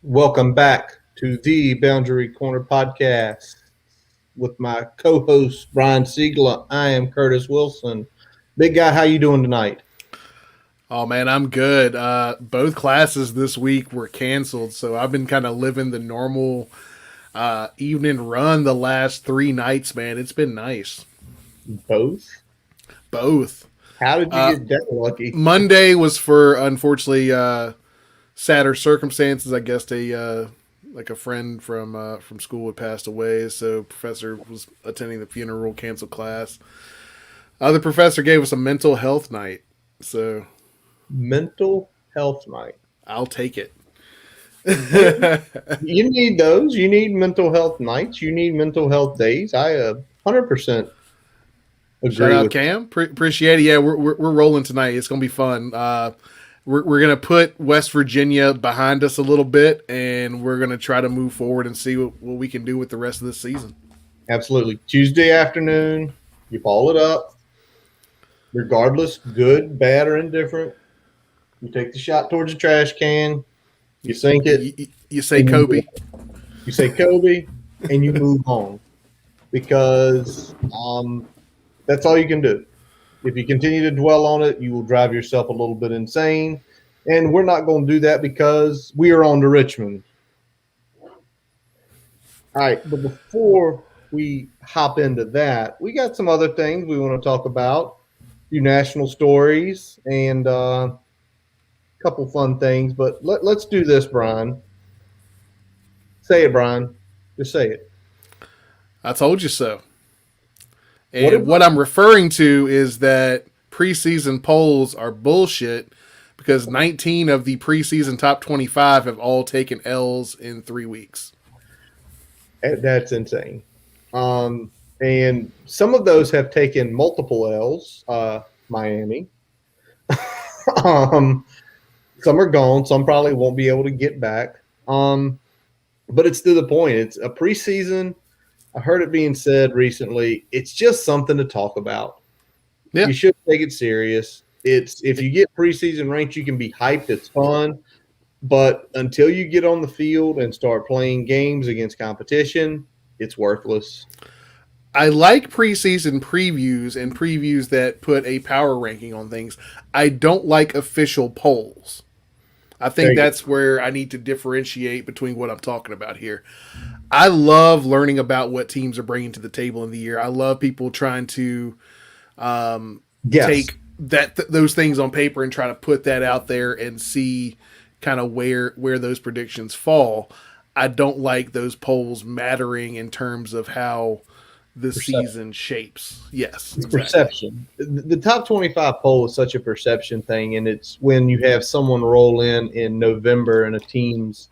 Welcome back to the Boundary Corner podcast with my co-host Brian Siegler. I am Curtis Wilson. Big guy, how you doing tonight? Oh man, I'm good. Both classes this week were canceled, so I've been kind of living the normal evening run the last 3 nights. Man, it's been nice. Both. Both. How did you Uh, get that lucky? Monday was for unfortunately sadder circumstances. I guess like a friend from school had passed away, so professor was attending the funeral, canceled class. The professor gave us a mental health night, so Mental health night. I'll take it. Hey, you need those. You need mental health nights. You need mental health days. I 100% Shout agree out with. Cam. Appreciate it. Yeah, we're rolling tonight. It's gonna be fun. We're gonna put West Virginia behind us a little bit, and we're gonna try to move forward and see what we can do with the rest of this season. Absolutely. Tuesday afternoon, you ball it up, regardless, good, bad, or indifferent. You take the shot towards the trash can, you sink it, You say and Kobe. you say Kobe, and you move on because that's all you can do. If you continue to dwell on it, you will drive yourself a little bit insane. And we're not going to do that because we are on to Richmond. All right, but before we hop into that, we got some other things we want to talk about. A few national stories and a couple fun things. But let's do this, Brian. Say it, Brian. Just say it. I told you so. What And about what I'm referring to is that preseason polls are bullshit because 19 of the preseason top 25 have all taken L's in 3 weeks. that's insane. And some of those have taken multiple L's. Miami. um, some are gone. Some probably won't be able to get back. But it's to the point. It's a preseason. I heard it being said recently. It's just something to talk about. Yeah. You should take it serious. It's if you get preseason ranked, you can be hyped. It's fun. But until you get on the field and start playing games against competition, it's worthless. I like preseason previews and previews that put a power ranking on things. I don't like official polls. I There think you that's where I need to differentiate between what I'm talking about here. I love learning about what teams are bringing to the table in the year. I love people trying to go. Yes, take those things on paper and try to put that out there and see kind of where those predictions fall. I don't like those polls mattering in terms of how the perception. season shapes. Yes, It's exactly. perception. The top 25 poll is such a perception thing, and it's when you have someone roll in November and a team's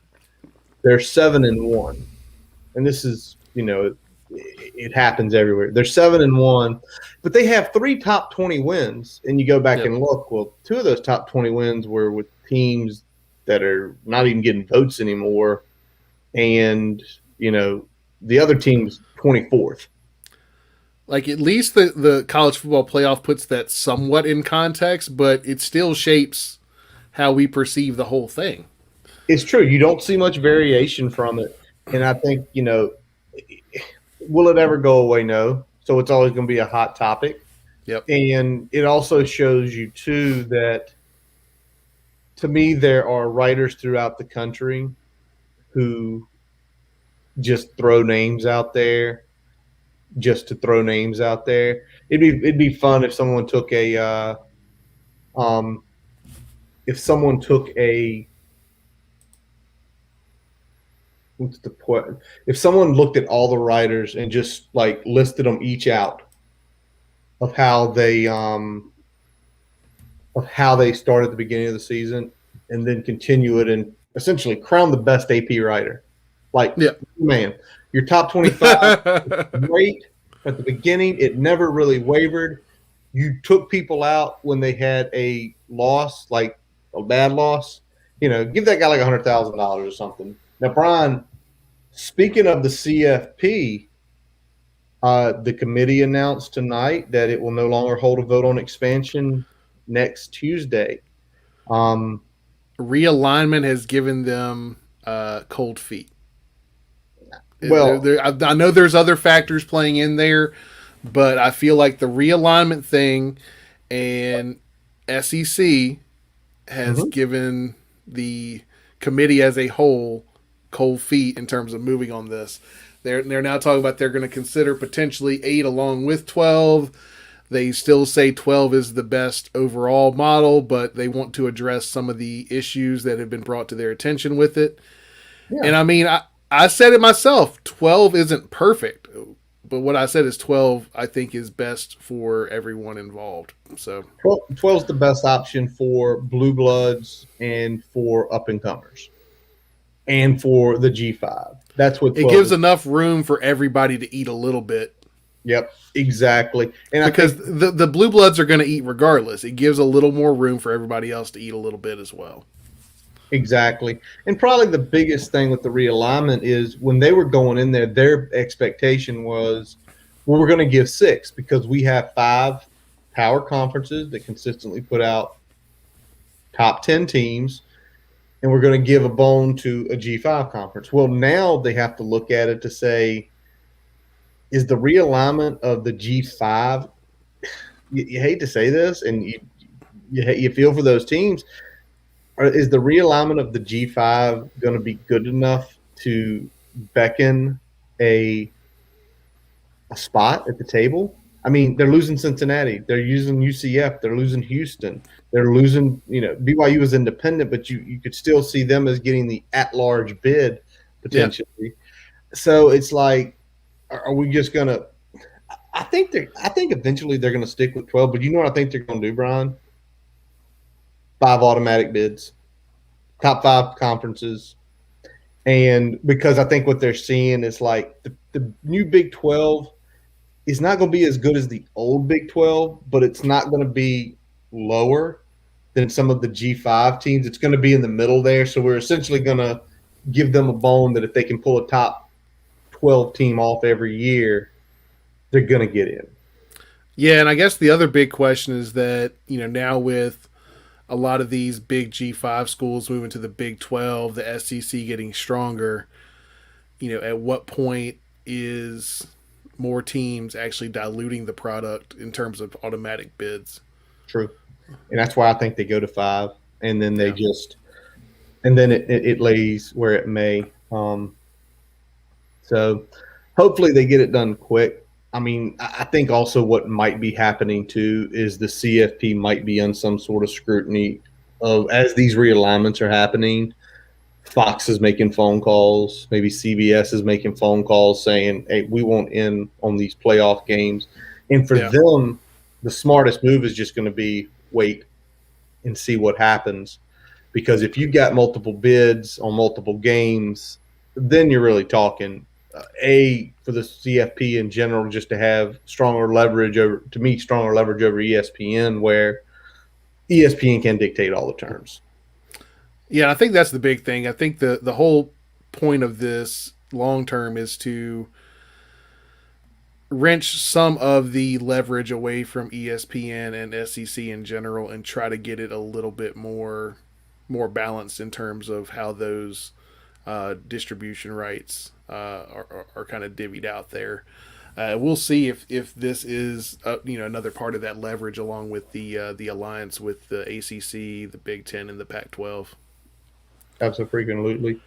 they're 7-1, and this is it happens everywhere. They're 7-1, but they have three top 20 wins, and you go back Yep. and look. Well, two of those top 20 wins were with teams that are not even getting votes anymore, and the other team's 24th. Like at least the college football playoff puts that somewhat in context, but it still shapes how we perceive the whole thing. It's true. You don't see much variation from it, and I think will it ever go away? No. So it's always going to be a hot topic. Yep. And it also shows you, too, that to me, there are writers throughout the country who just throw names out there just to throw names out there. It'd be fun if someone took a um, if someone took a what's the point? If someone looked at all the writers and just like listed them each out of how they start at the beginning of the season and then continue it and essentially crown the best AP writer. Like, Yep. man, your top 25 great at the beginning. It never really wavered. You took people out when they had a loss, like a bad loss. Give that guy like $100,000 or something. Now, Brian, speaking of the CFP, the committee announced tonight that it will no longer hold a vote on expansion next Tuesday. Um, Realignment has given them cold feet. Well, I know there's other factors playing in there, but I feel like the realignment thing and SEC has mhm. given the committee as a whole cold feet in terms of moving on this. They're now talking about they're going to consider potentially 8 along with 12. They still say 12 is the best overall model, but they want to address some of the issues that have been brought to their attention with it. Yeah. And I mean, I said it myself. 12 isn't perfect, but what I said is 12. I think is best for everyone involved. So 12 is the best option for blue bloods and for up and comers and for the G5. That's what it 12 gives is. enough room for everybody to eat a little bit Yep, exactly. And I because think the blue bloods are going to eat regardless. It gives a little more room for everybody else to eat a little bit as well. exactly. And probably the biggest thing with the realignment is when they were going in there, their expectation was, well, we're going to give 6 because we have 5 power conferences that consistently put out top 10 teams, and we're going to give a bone to a G5 conference. Well, now they have to look at it to say, is the realignment of the G5, you hate to say this, and you feel for those teams, or is the realignment of the G5 going to be good enough to beckon a spot at the table? I mean, they're losing Cincinnati. They're using UCF. They're losing Houston. They're losing, BYU is independent, but you could still see them as getting the at-large bid Yeah. potentially. So it's like, are we just going to I think eventually they're going to stick with 12, but you know what I think they're going to do, Brian? 5 automatic bids, top 5 conferences. And because I think what they're seeing is like the new Big 12 is not going to be as good as the old Big 12, but it's not going to be lower than some of the G5 teams. It's going to be in the middle there. So we're essentially going to give them a bone that if they can pull a top 12 team off every year, they're going to get in. Yeah, and I guess the other big question is that, now with a lot of these big G5 schools moving to the Big 12, the SEC getting stronger, at what point is more teams actually diluting the product in terms of automatic bids? True. And that's why I think they go to 5, and then Yeah. it lays where it may. So hopefully they get it done quick. I mean, I think also what might be happening too is the CFP might be on some sort of scrutiny of as these realignments are happening. Fox is making phone calls. Maybe CBS is making phone calls saying, "Hey, we won't end on these playoff games." And for Yeah. them, the smartest move is just going to be wait and see what happens. Because if you've got multiple bids on multiple games, then you're really talking for the CFP in general, just to have stronger leverage over ESPN, where ESPN can dictate all the terms. Yeah, I think that's the big thing. I think the whole point of this long term is to wrench some of the leverage away from ESPN and SEC in general and try to get it a little bit more balanced in terms of how those distribution rights are kind of divvied out there. We'll see if this is another part of that leverage along with the alliance with the ACC, the Big Ten, and the Pac-12. Absolutely.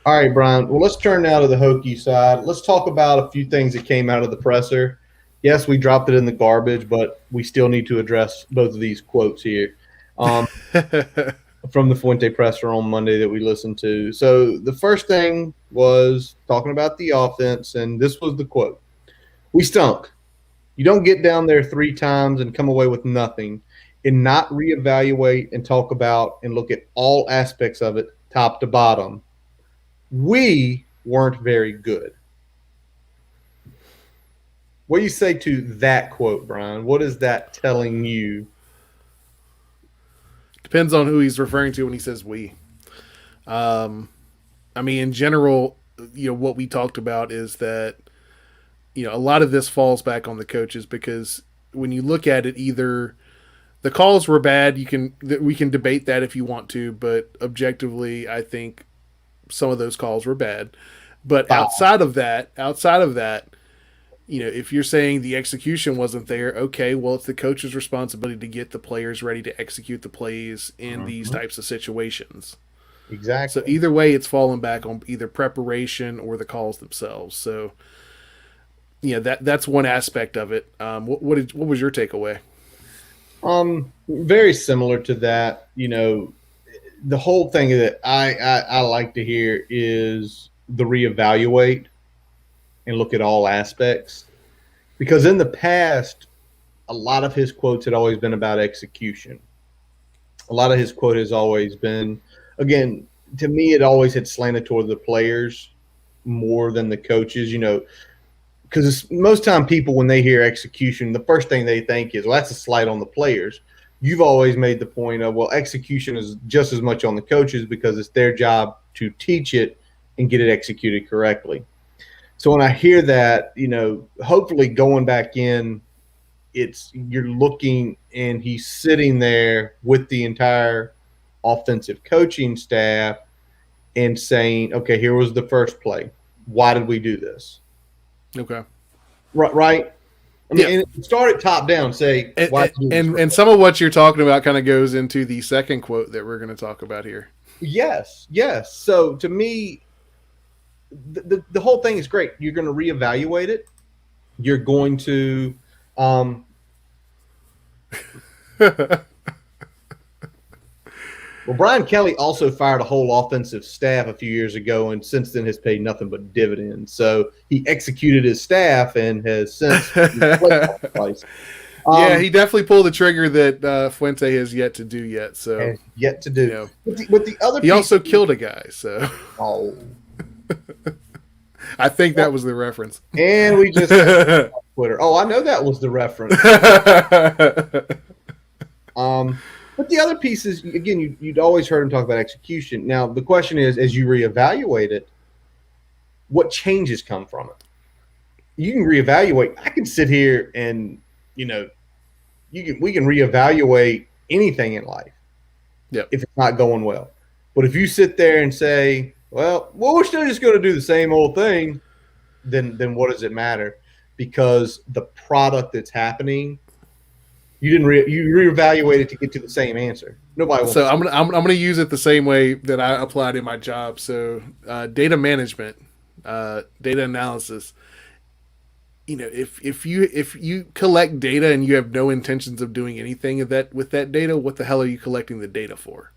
All right, Brian. Well, let's turn now to the Hokie side. Let's talk about a few things that came out of the presser. Yes, we dropped it in the garbage, but we still need to address both of these quotes here from the Fuente presser on Monday that we listened to. So the first thing was talking about the offense, and this was the quote. We stunk. You don't get down there 3 times and come away with nothing and not reevaluate and talk about and look at all aspects of it top to bottom. We weren't very good. What do you say to that quote, Brian? What is that telling you? Depends on who he's referring to when he says we. I mean, in general, what we talked about is that, a lot of this falls back on the coaches because when you look at it, either the calls were bad, we can debate that if you want to, but objectively, I think some of those calls were bad. But Five. outside of that, if you're saying the execution wasn't there, okay, well, it's the coach's responsibility to get the players ready to execute the plays in these types of situations. Exactly. So either way, it's falling back on either preparation or the calls themselves. So, that's one aspect of it. What was your takeaway? Very similar to that. The whole thing that I like to hear is the reevaluate and look at all aspects, because in the past, a lot of his quotes had always been about execution. A lot of his quote has always been, again, to me, it always had slanted toward the players more than the coaches, because most time people, when they hear execution, the first thing they think is, well, that's a slight on the players. You've always made the point of, well, execution is just as much on the coaches because it's their job to teach it and get it executed correctly. So when I hear that, hopefully going back in, you're looking and he's sitting there with the entire offensive coaching staff and saying, okay, here was the first play. Why did we do this? Okay. Right. I mean, and start it top down. Say, and some of what you're talking about kind of goes into the second quote that we're going to talk about here. Yes. So to me, the whole thing is great. You're going to reevaluate it. You're going to, well, Brian Kelly also fired a whole offensive staff a few years ago, and since then has paid nothing but dividends. So he executed his staff and has since. Yeah, he definitely pulled the trigger that Fuente has yet to do yet. So yet to do. With the other, he also killed a guy. So I think that was the reference. And we just Twitter. Oh, I know that was the reference. But the other piece is, again, you'd always heard him talk about execution. Now, the question is, as you reevaluate it, what changes come from it? You can reevaluate. I can sit here and, we can reevaluate anything in life if it's not going well. But if you sit there and say, well, we're still just going to do the same old thing, then what does it matter? Because the product that's happening, you reevaluate it to get to the same answer. Nobody wants. So I'm gonna use it the same way that I applied in my job. So data management, data analysis. If you collect data and you have no intentions of doing anything with that data, what the hell are you collecting the data for?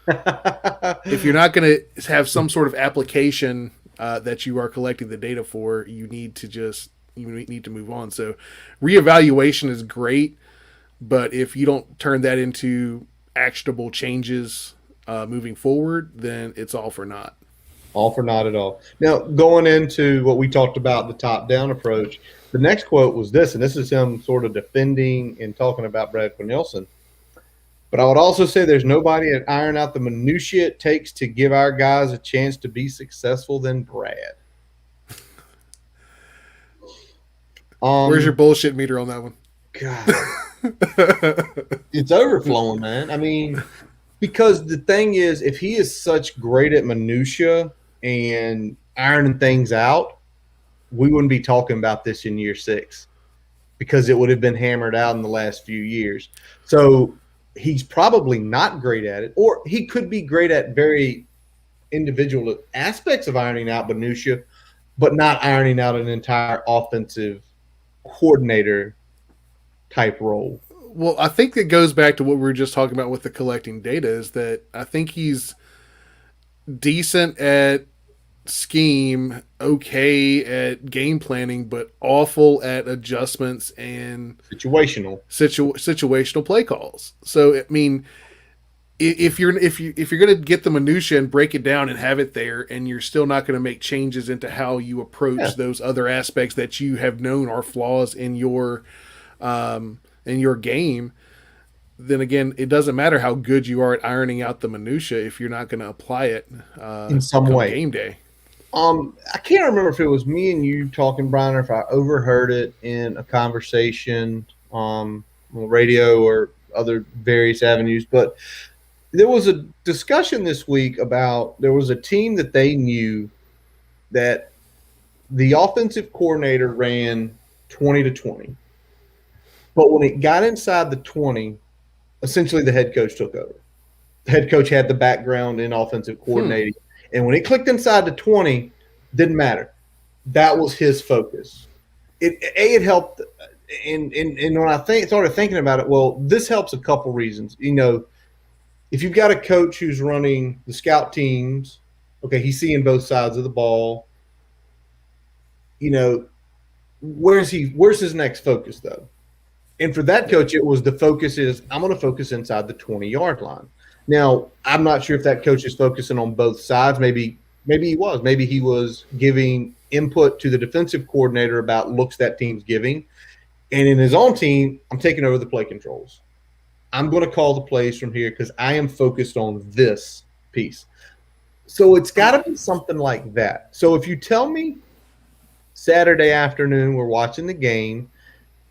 If you're not going to have some sort of application that you are collecting the data for, you need to move on. So reevaluation is great, but if you don't turn that into actionable changes moving forward, then it's all for naught. All for naught at all. Now, going into what we talked about, the top-down approach, the next quote was this, and this is him sort of defending and talking about Brad Cornelison. But I would also say there's nobody that iron out the minutiae it takes to give our guys a chance to be successful than Brad. Where's your bullshit meter on that one? God. It's overflowing, man. I mean, because the thing is, if he is such great at minutia and ironing things out, we wouldn't be talking about this in year 6 because it would have been hammered out in the last few years. So he's probably not great at it, or he could be great at very individual aspects of ironing out minutia, but not ironing out an entire offensive coordinator type role. Well, I think it goes back to what we were just talking about with the collecting data, is that I think he's decent at scheme, okay at game planning, but awful at adjustments and situational play calls. So I mean, if you're going to get the minutia and break it down and have it there, and you're still not going to make changes into how you approach those other aspects that you have known are flaws in your game, then again, it doesn't matter how good you are at ironing out the minutia if you're not going to apply it in some way game day. I can't remember if it was me and you talking, Brian, or if I overheard it in a conversation on radio or other various avenues, but there was a discussion this week about there was a team that they knew that the offensive coordinator ran 20 to 20. But when it got inside the 20, essentially the head coach took over. The head coach had the background in offensive coordinating. And when it clicked inside the 20, didn't matter. That was his focus. It helped. And when I started thinking about it, well, this helps a couple reasons. If you've got a coach who's running the scout teams, okay, he's seeing both sides of the ball. Where's his next focus though? And for that coach, it was the focus is I'm going to focus inside the 20-yard line. Now, I'm not sure if that coach is focusing on both sides. Maybe he was. Maybe he was giving input to the defensive coordinator about looks that team's giving. And in his own team, I'm taking over the play controls. I'm going to call the plays from here because I am focused on this piece. So it's got to be something like that. So if you tell me Saturday afternoon we're watching the game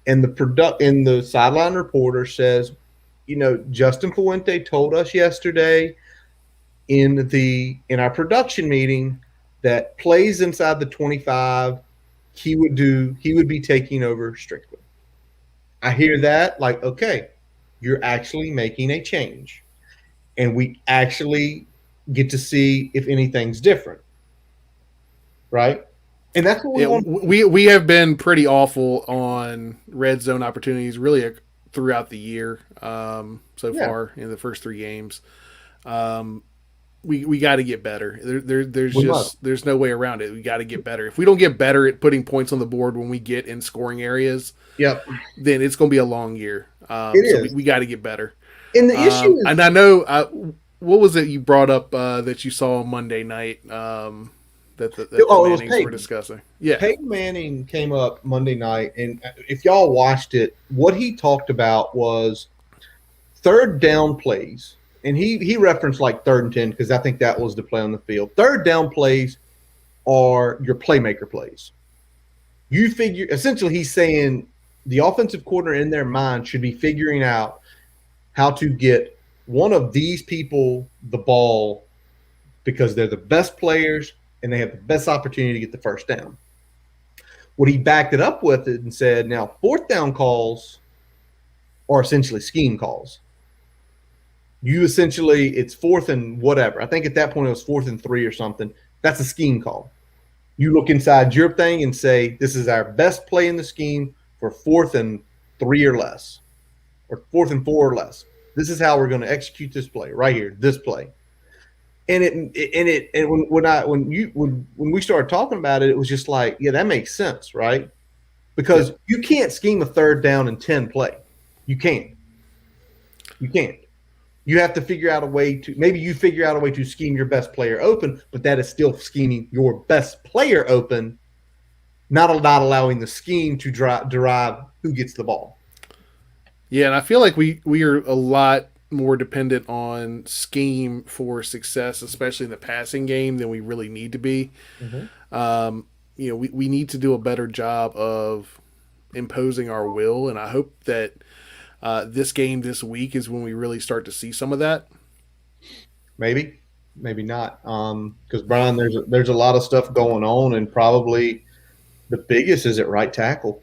and the sideline reporter says, Justin Fuente told us yesterday in our production meeting that plays inside the 25 he would be taking over strictly. I hear that like, okay, you're actually making a change and we actually get to see if anything's different. Right? And that's what we want. We have been pretty awful on red zone opportunities really throughout the year far in the first 3 games. We got to get better. There's no way around it. We got to get better. If we don't get better at putting points on the board when we get in scoring areas, then it's going to be a long year. We got to get better. And the issue is, and I know what was it you brought up that you saw on Monday night that the Mannings were discussing? Yeah, Peyton Manning came up Monday night, and if y'all watched it, what he talked about was third down plays. And he referenced like 3rd and 10 because I think that was the play on the field. Third down plays are your playmaker plays. Essentially he's saying the offensive coordinator in their mind should be figuring out how to get one of these people the ball because they're the best players and they have the best opportunity to get the first down. What he backed it up with it and said, now 4th down calls are essentially scheme calls. It's 4th and whatever. I think at that point it was 4th and 3 or something. That's a scheme call. You look inside your thing and say, this is our best play in the scheme for 4th and 3 or less, or 4th and 4 or less. This is how we're going to execute this play right here, this play. And when we started talking about it, it was just like, yeah, that makes sense, right? Because you can't scheme a 3rd down and 10 play. You can't. You have to figure out a way to scheme your best player open, but that is still scheming your best player open, not allowing the scheme to derive who gets the ball. Yeah, and I feel like we are a lot more dependent on scheme for success, especially in the passing game, than we really need to be. Mm-hmm. We need to do a better job of imposing our will, and I hope that this game this week is when we really start to see some of that. Maybe not. Because Brian, there's a lot of stuff going on, and probably the biggest is at right tackle.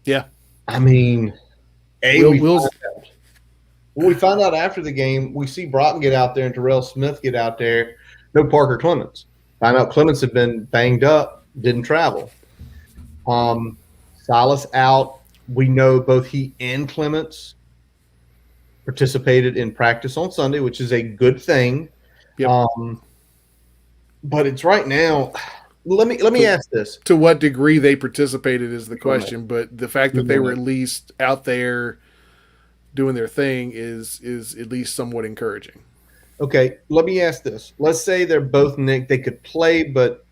Yeah, I mean, we find out after the game, we see Broughton get out there and Terrell Smith get out there. No Parker Clements. Find out Clements had been banged up, didn't travel. Silas out. We know both he and Clements participated in practice on Sunday, which is a good thing. Yep. But it's right now. Let me ask this: to what degree they participated is the question, but the fact that they were at least out there doing their thing is at least somewhat encouraging. Okay, let me ask this: let's say they're both nicked. They could play, but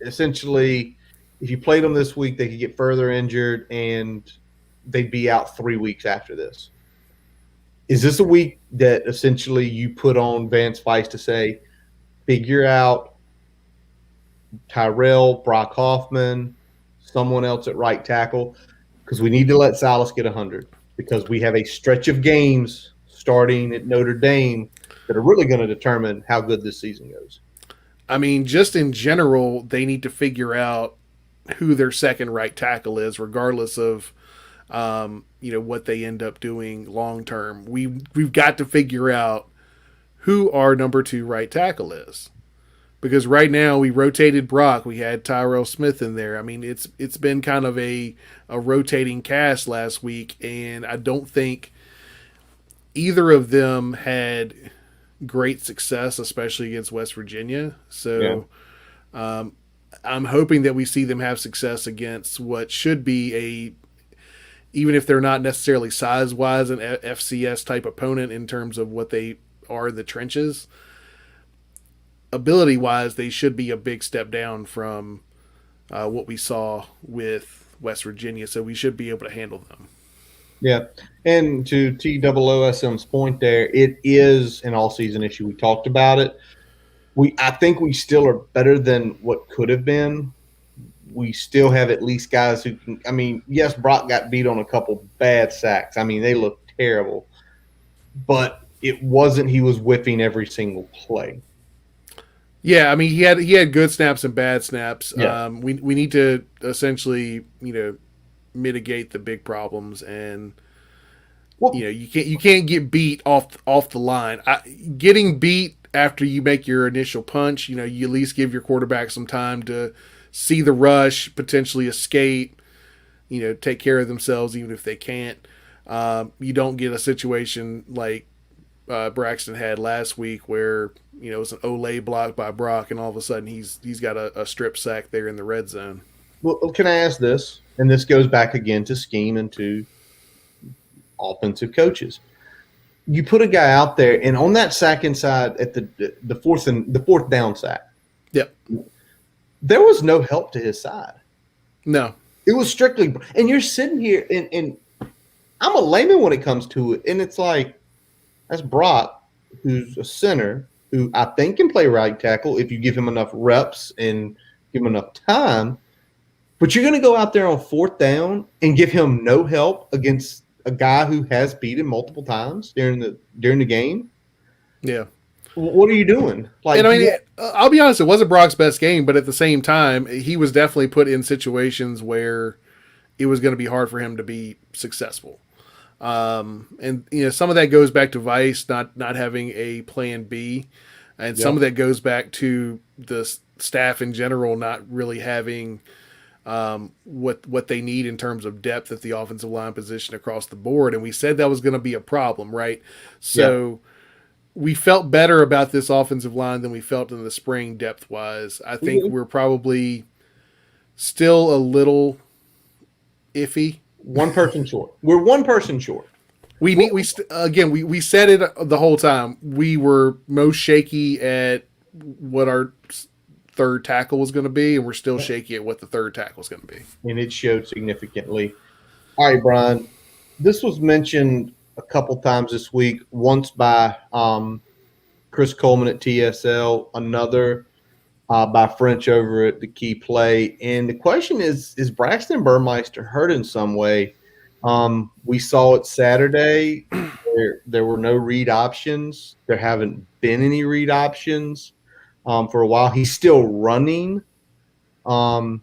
essentially, if you played them this week, they could get further injured and they'd be out 3 weeks after this. Is this a week that essentially you put on Vance Weiss to say, figure out Tyrell, Brock Hoffman, someone else at right tackle? Because we need to let Silas get 100 because we have a stretch of games starting at Notre Dame that are really going to determine how good this season goes. I mean, just in general, they need to figure out who their second right tackle is, regardless of what they end up doing long term. We've got to figure out who our number 2 right tackle is, because right now we rotated Brock. We had Tyrell Smith in there. I mean, it's been kind of a rotating cast last week, and I don't think either of them had great success, especially against West Virginia. So I'm hoping that we see them have success against what should be even if they're not necessarily size wise, an FCS type opponent in terms of what they are in the trenches. Ability wise, they should be a big step down from what we saw with West Virginia. So we should be able to handle them. Yeah. And to TOOSM's point there, it is an all season issue. We talked about it. I think we still are better than what could have been. We still have at least guys who can. I mean, yes, Brock got beat on a couple bad sacks. I mean, they looked terrible, but it wasn't he was whiffing every single play. Yeah, I mean, he had good snaps and bad snaps. Yeah. We need to essentially mitigate the big problems, and you can't get beat off the line. Getting beat after you make your initial punch, you at least give your quarterback some time to see the rush, potentially escape, take care of themselves even if they can't. You don't get a situation like Braxton had last week where it was an Olay block by Brock, and all of a sudden he's got a strip sack there in the red zone. Well, can I ask this? And this goes back again to scheme and to offensive coaches. You put a guy out there, and on that sack inside at the fourth down sack, yep, there was no help to his side. No, it was strictly, and you're sitting here, and I'm a layman when it comes to it, and it's like that's Brock, who's a center, who I think can play right tackle if you give him enough reps and give him enough time. But you're going to go out there on fourth down and give him no help against a guy who has beat him multiple times during the game. Yeah. What are you doing? And I mean, I'll be honest, it wasn't Brock's best game, but at the same time, he was definitely put in situations where it was going to be hard for him to be successful. And some of that goes back to Vice not having a plan B, and some of that goes back to the staff in general not really having what they need in terms of depth at the offensive line position across the board. And we said that was going to be a problem, right? So we felt better about this offensive line than we felt in the spring depth wise. I think we're probably still a little iffy. One person short. We're one person short. We said it the whole time. We were most shaky at what our third tackle was going to be, and we're still shaky at what the third tackle is going to be. And it showed significantly. All right, Brian, this was mentioned a couple times this week, once by Chris Coleman at TSL, another by French over at the Key Play. And the question is Braxton Burmeister hurt in some way? We saw it Saturday. There were no read options. There haven't been any read options for a while. He's still running, and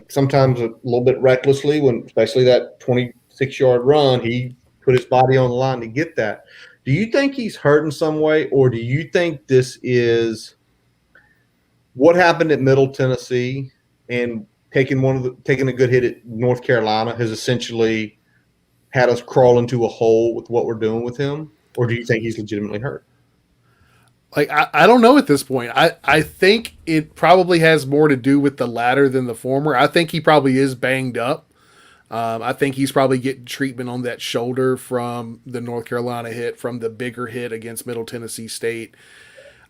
sometimes a little bit recklessly, especially that 26-yard run, he put his body on the line to get that. Do you think he's hurt in some way, or do you think this is what happened at Middle Tennessee and taking a good hit at North Carolina has essentially had us crawl into a hole with what we're doing with him? Or do you think he's legitimately hurt? Like, I don't know at this point. I think it probably has more to do with the latter than the former. I think he probably is banged up. I think he's probably getting treatment on that shoulder from the North Carolina hit, from the bigger hit against Middle Tennessee State.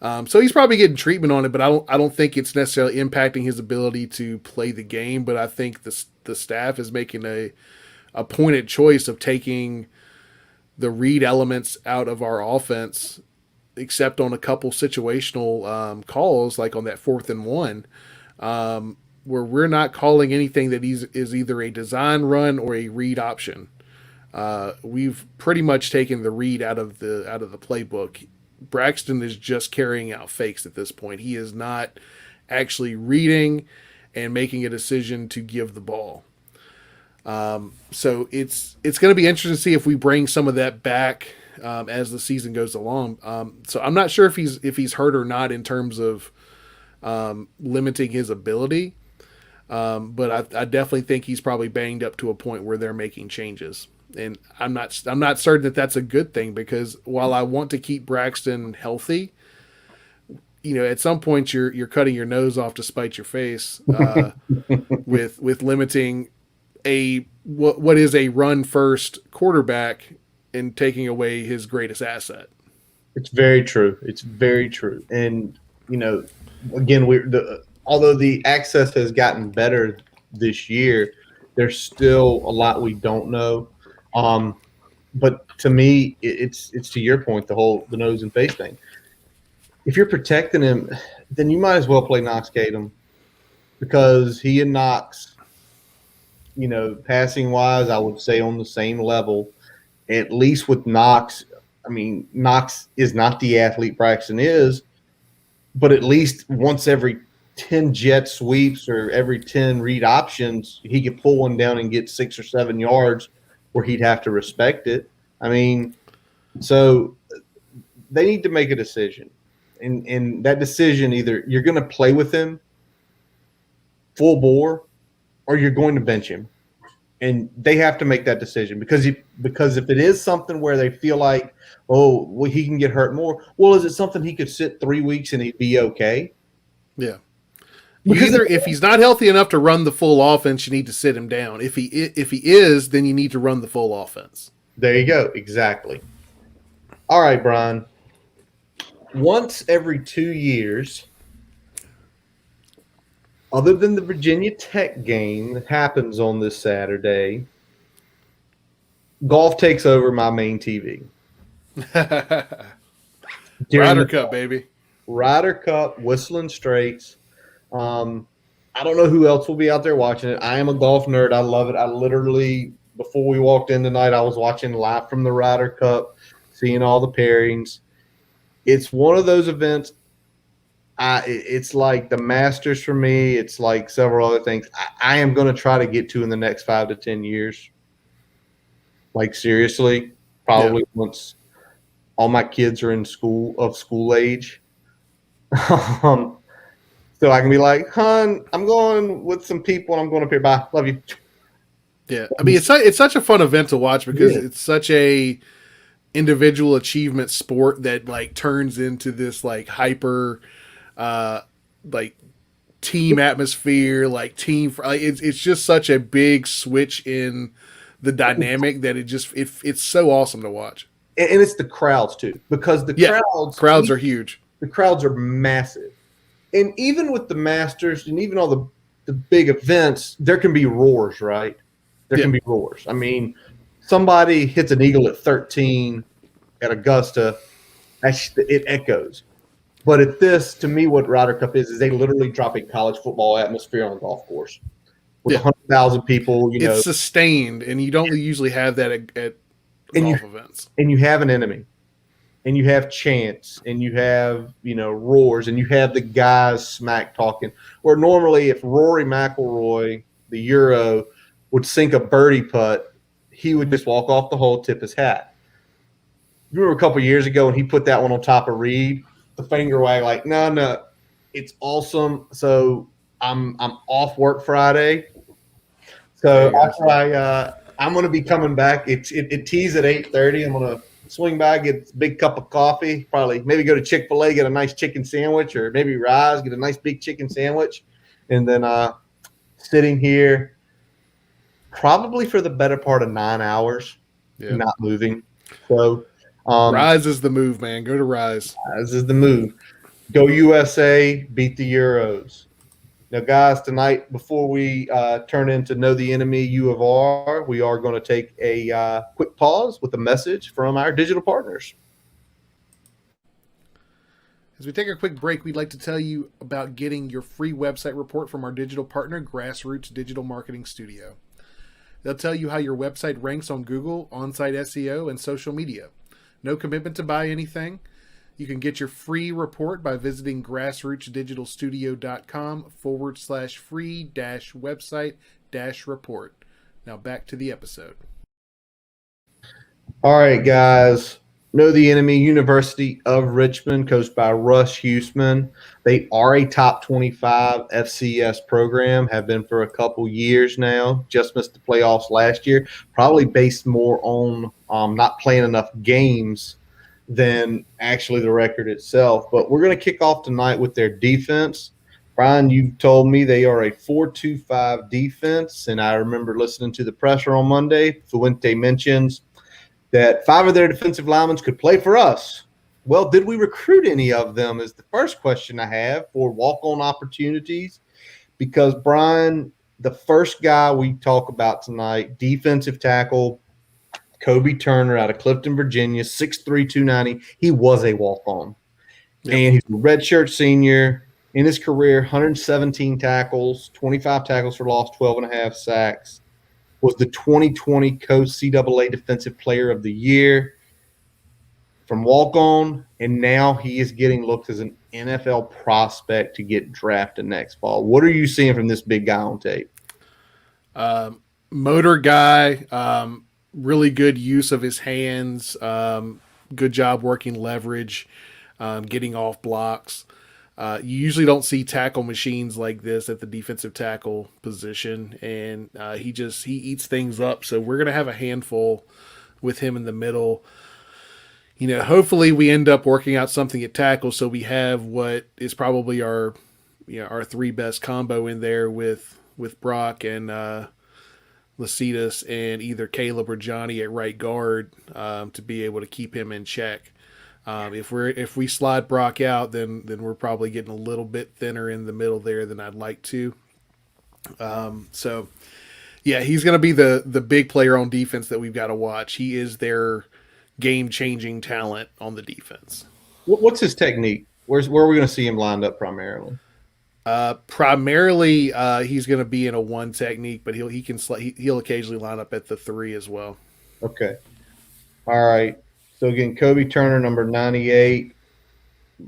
So he's probably getting treatment on it, but I don't think it's necessarily impacting his ability to play the game. But I think the staff is making a pointed choice of taking the read elements out of our offense, except on a couple situational calls, like on that 4th and 1, where we're not calling anything that is either a design run or a read option. We've pretty much taken the read out of the playbook Braxton is just carrying out fakes at this point. He is not actually reading and making a decision to give the ball. So it's going to be interesting to see if we bring some of that back as the season goes along. So I'm not sure if he's hurt or not in terms of limiting his ability. But I definitely think he's probably banged up to a point where they're making changes, and I'm not certain that that's a good thing, because while I want to keep Braxton healthy, at some point you're cutting your nose off to spite your face with limiting what is a run first quarterback and taking away his greatest asset. It's very true. It's very true. And again, although the access has gotten better this year, there's still a lot we don't know. But to me, it's to your point, the nose and face thing. If you're protecting him, then you might as well play Knox Kadum, because he and Knox, passing wise, I would say on the same level. At least with Knox, I mean, Knox is not the athlete Braxton is, but at least once every 10 jet sweeps or every 10 read options, he could pull one down and get 6 or 7 yards where he'd have to respect it. I mean, so they need to make a decision. And that decision, either you're going to play with him full bore or you're going to bench him. And they have to make that decision, because if it is something where they feel like, oh, well, he can get hurt more, well, is it something he could sit 3 weeks and he'd be okay? Yeah. If he's not healthy enough to run the full offense, you need to sit him down. If he is, then you need to run the full offense. There you go. Exactly. All right, Brian. Once every 2 years, other than the Virginia Tech game that happens on this Saturday, golf takes over my main TV. Ryder Cup, baby. Ryder Cup, Whistling Straits. I don't know who else will be out there watching it. I am a golf nerd. I love it. I literally, before we walked in tonight, I was watching live from the Ryder Cup, seeing all the pairings. It's one of those events. It's like the Masters for me. It's like several other things. I am going to try to get to in the next 5 to 10 years. Like, seriously, probably once all my kids are in school age. So I can be like, hon, I'm going with some people and I'm going up here. Bye. Love you. Yeah. I mean, it's such a fun event to watch, because it's such a individual achievement sport that like turns into this like hyper like team atmosphere, like team. It's just such a big switch in the dynamic that it's so awesome to watch. And it's the crowds too, because the crowds are huge. The crowds are massive. And even with the Masters and even all the big events, there can be roars, right? There can be roars. I mean, somebody hits an eagle at 13 at Augusta, it echoes. But at this, to me, what Ryder Cup is they literally drop a college football atmosphere on a golf course with 100,000 people. It's sustained, and you don't usually have that at golf events. And you have an enemy, and you have chants, and you have roars, and you have the guys smack talking. Where normally, if Rory McIlroy, the Euro, would sink a birdie putt, he would just walk off the hole, tip his hat. You remember a couple of years ago when he put that one on top of Reed, the finger wag, like, no, it's awesome. So I'm off work Friday. So I'm going to be coming back. It tees at 8:30. I'm going to swing by, get a big cup of coffee, maybe go to Chick-fil-A, get a nice chicken sandwich, or maybe Rise, get a nice big chicken sandwich, and then sitting here probably for the better part of 9 hours, not moving. So Rise is the move, man. Go to Rise. Rise is the move. Go USA, beat the Euros. Now, guys, tonight, before we turn into Know the Enemy U of R, we are going to take a quick pause with a message from our digital partners. As we take a quick break, we'd like to tell you about getting your free website report from our digital partner, Grassroots Digital Marketing Studio. They'll tell you how your website ranks on Google, on-site SEO, and social media. No commitment to buy anything. You can get your free report by visiting grassrootsdigitalstudio.com/free website report. Now back to the episode. All right, guys. Know the enemy, University of Richmond, coached by Russ Huesman. They are a top 25 FCS program, have been for a couple years now. Just missed the playoffs last year, probably based more on not playing enough games than actually the record itself. But we're going to kick off tonight with their defense. Brian, you told me they are a 4-2-5 defense, and I remember listening to the presser on Monday. Fuente mentions that 5 of their defensive linemen could play for us. Well, did we recruit any of them is the first question I have for walk-on opportunities. Because, Brian, the first guy we talk about tonight, defensive tackle, Kobe Turner out of Clifton, Virginia, 6'3", 290. He was a walk-on. Yep. And he's a redshirt senior. In his career, 117 tackles, 25 tackles for loss, 12.5 sacks. Was the 2020 Coast CAA Defensive Player of the Year from walk-on, and now he is getting looked as an NFL prospect to get drafted next fall. What are you seeing from this big guy on tape? Motor guy, really good use of his hands, good job working leverage, getting off blocks. You usually don't see tackle machines like this at the defensive tackle position, and he eats things up. So we're gonna have a handful with him in the middle. Hopefully we end up working out something at tackle, so we have what is probably our 3 best combo in there with Brock and Lasitas and either Caleb or Johnny at right guard to be able to keep him in check. If we slide Brock out, then we're probably getting a little bit thinner in the middle there than I'd like to. So yeah, he's going to be the big player on defense that we've got to watch. He is their game-changing talent on the defense. What's his technique? Where are we going to see him lined up primarily? Primarily, he's going to be in a 1 technique, but he'll occasionally line up at the 3 as well. Okay. All right. So, again, Kobe Turner, number 98,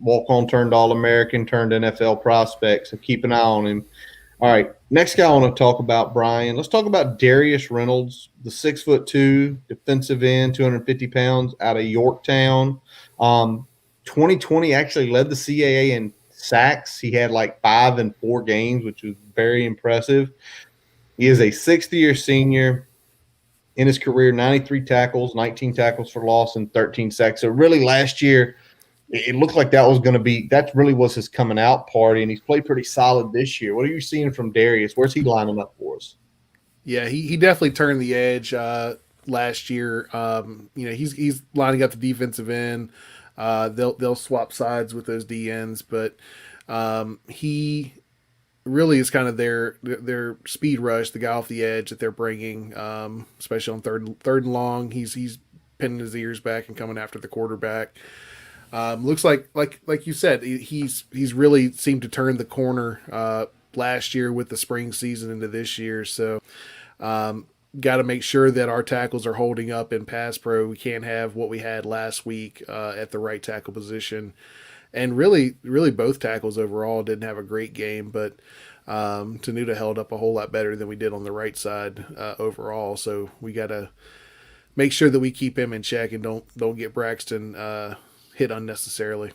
walk-on turned All-American, turned NFL prospect. So keep an eye on him. All right, next guy I want to talk about, Brian. Let's talk about Darius Reynolds, the 6'2" defensive end, 250 pounds, out of Yorktown. 2020 actually led the CAA in sacks. He had like 5 in 4 games, which was very impressive. He is a 6th-year senior. In his career, 93 tackles, 19 tackles for loss, and 13 sacks. So really last year, it looked like that really was his coming out party, and he's played pretty solid this year. What are you seeing from Darius? Where's he lining up for us? Yeah, he definitely turned the edge last year. He's lining up the defensive end. They'll swap sides with those DNs, but he really is kind of their speed rush, the guy off the edge that they're bringing, especially on third and long. He's pinning his ears back and coming after the quarterback. Looks like you said, he's really seemed to turn the corner last year with the spring season into this year. So got to make sure that our tackles are holding up in pass pro. We can't have what we had last week at the right tackle position. And really both tackles overall didn't have a great game, but Tenuta held up a whole lot better than we did on the right side overall. So we got to make sure that we keep him in check and don't get Braxton hit unnecessarily.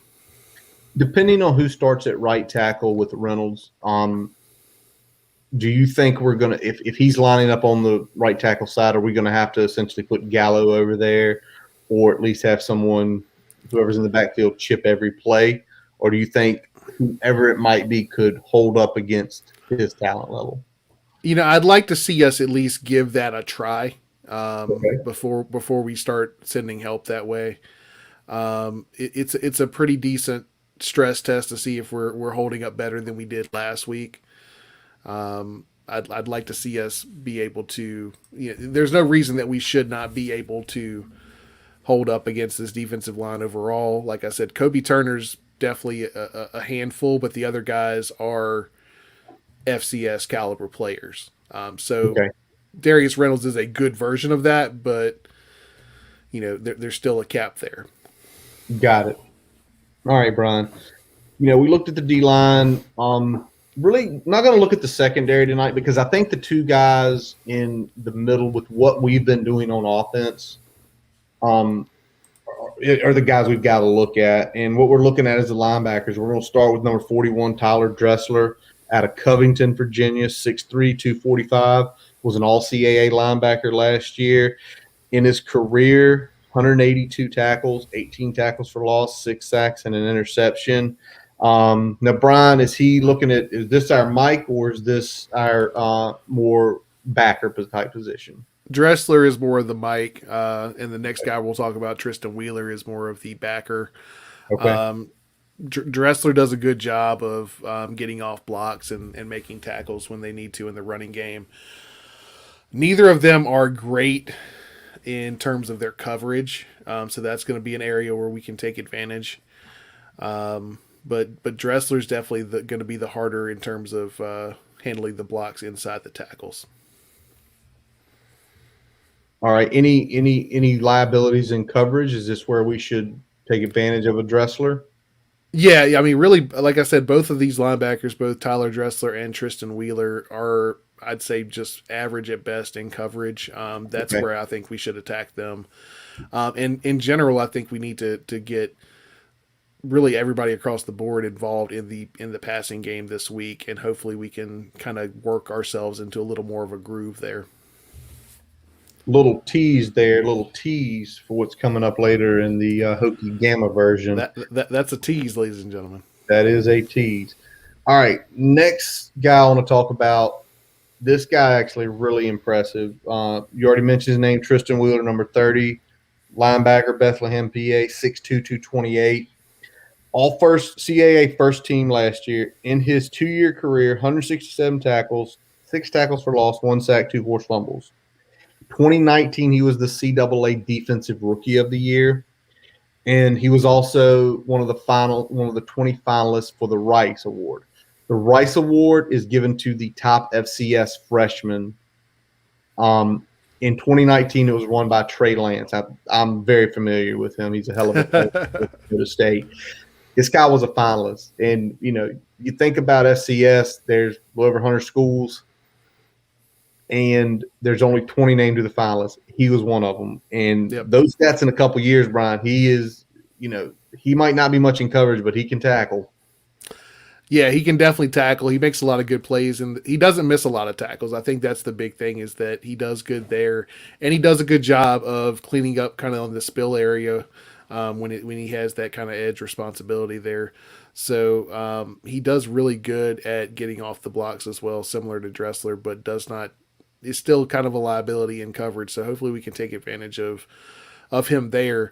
Depending on who starts at right tackle with Reynolds, do you think we're going to, if he's lining up on the right tackle side, are we going to have to essentially put Gallo over there, or at least have someone, whoever's in the backfield, chip every play? Or do you think whoever it might be could hold up against his talent level? I'd like to see us at least give that a try Okay. before we start sending help that way. It's a pretty decent stress test to see if we're holding up better than we did last week. I'd like to see us be able to. There's no reason that we should not be able to hold up against this defensive line overall. Like I said, Kobe Turner's definitely a handful, but the other guys are FCS caliber players. Okay. Darius Reynolds is a good version of that, but there's still a cap there. Got it. All right, Brian. We looked at the D line. Really not going to look at the secondary tonight because I think the two guys in the middle with what we've been doing on offense um, are the guys we've got to look at. And what we're looking at is the linebackers. We're going to start with number 41, Tyler Dressler out of Covington, Virginia, 6'3", 245, was an all-CAA linebacker last year. In his career, 182 tackles, 18 tackles for loss, 6 sacks, and an interception. Now, Brian, is this our Mike or is this our more backer type position? Dressler is more of the Mike, and the next guy we'll talk about, Tristan Wheeler, is more of the backer. Okay. Dressler does a good job of getting off blocks and making tackles when they need to in the running game. Neither of them are great in terms of their coverage, so that's going to be an area where we can take advantage. But Dressler's definitely going to be the harder in terms of handling the blocks inside the tackles. All right. Any liabilities in coverage? Is this where we should take advantage of a Dressler? Yeah, I mean, really, like I said, both of these linebackers, both Tyler Dressler and Tristan Wheeler, are, I'd say, just average at best in coverage. That's Okay. where I think we should attack them. And in general, I think we need to get really everybody across the board involved in the passing game this week, and hopefully we can kind of work ourselves into a little more of a groove there. Little tease for what's coming up later in the Hokie Gamma version. That's a tease, ladies and gentlemen. That is a tease. All right, next guy I want to talk about. This guy actually really impressive. You already mentioned his name, Tristan Wheeler, number 30, linebacker, Bethlehem, PA, 6'2", 228. All first CAA first team last year. In his 2-year career, 167 tackles, 6 tackles for loss, 1 sack, 2 forced fumbles. 2019, he was the CAA Defensive Rookie of the Year, and he was also one of the 20 finalists for the Rice Award. The Rice Award is given to the top FCS freshman. In 2019, it was won by Trey Lance. I'm very familiar with him. He's a hell of a player for Florida State. This guy was a finalist, and you think about FCS. There's over 100 schools, and there's only 20 named to the finalists. He was one of them, and those stats in a couple years, Brian. He is, he might not be much in coverage, but he can tackle. Yeah, he can definitely tackle. He makes a lot of good plays, and he doesn't miss a lot of tackles. I think that's the big thing, is that he does good there, and he does a good job of cleaning up kind of on the spill area when he has that kind of edge responsibility there. So he does really good at getting off the blocks as well, similar to Dressler, but is still kind of a liability in coverage. So hopefully we can take advantage of him there.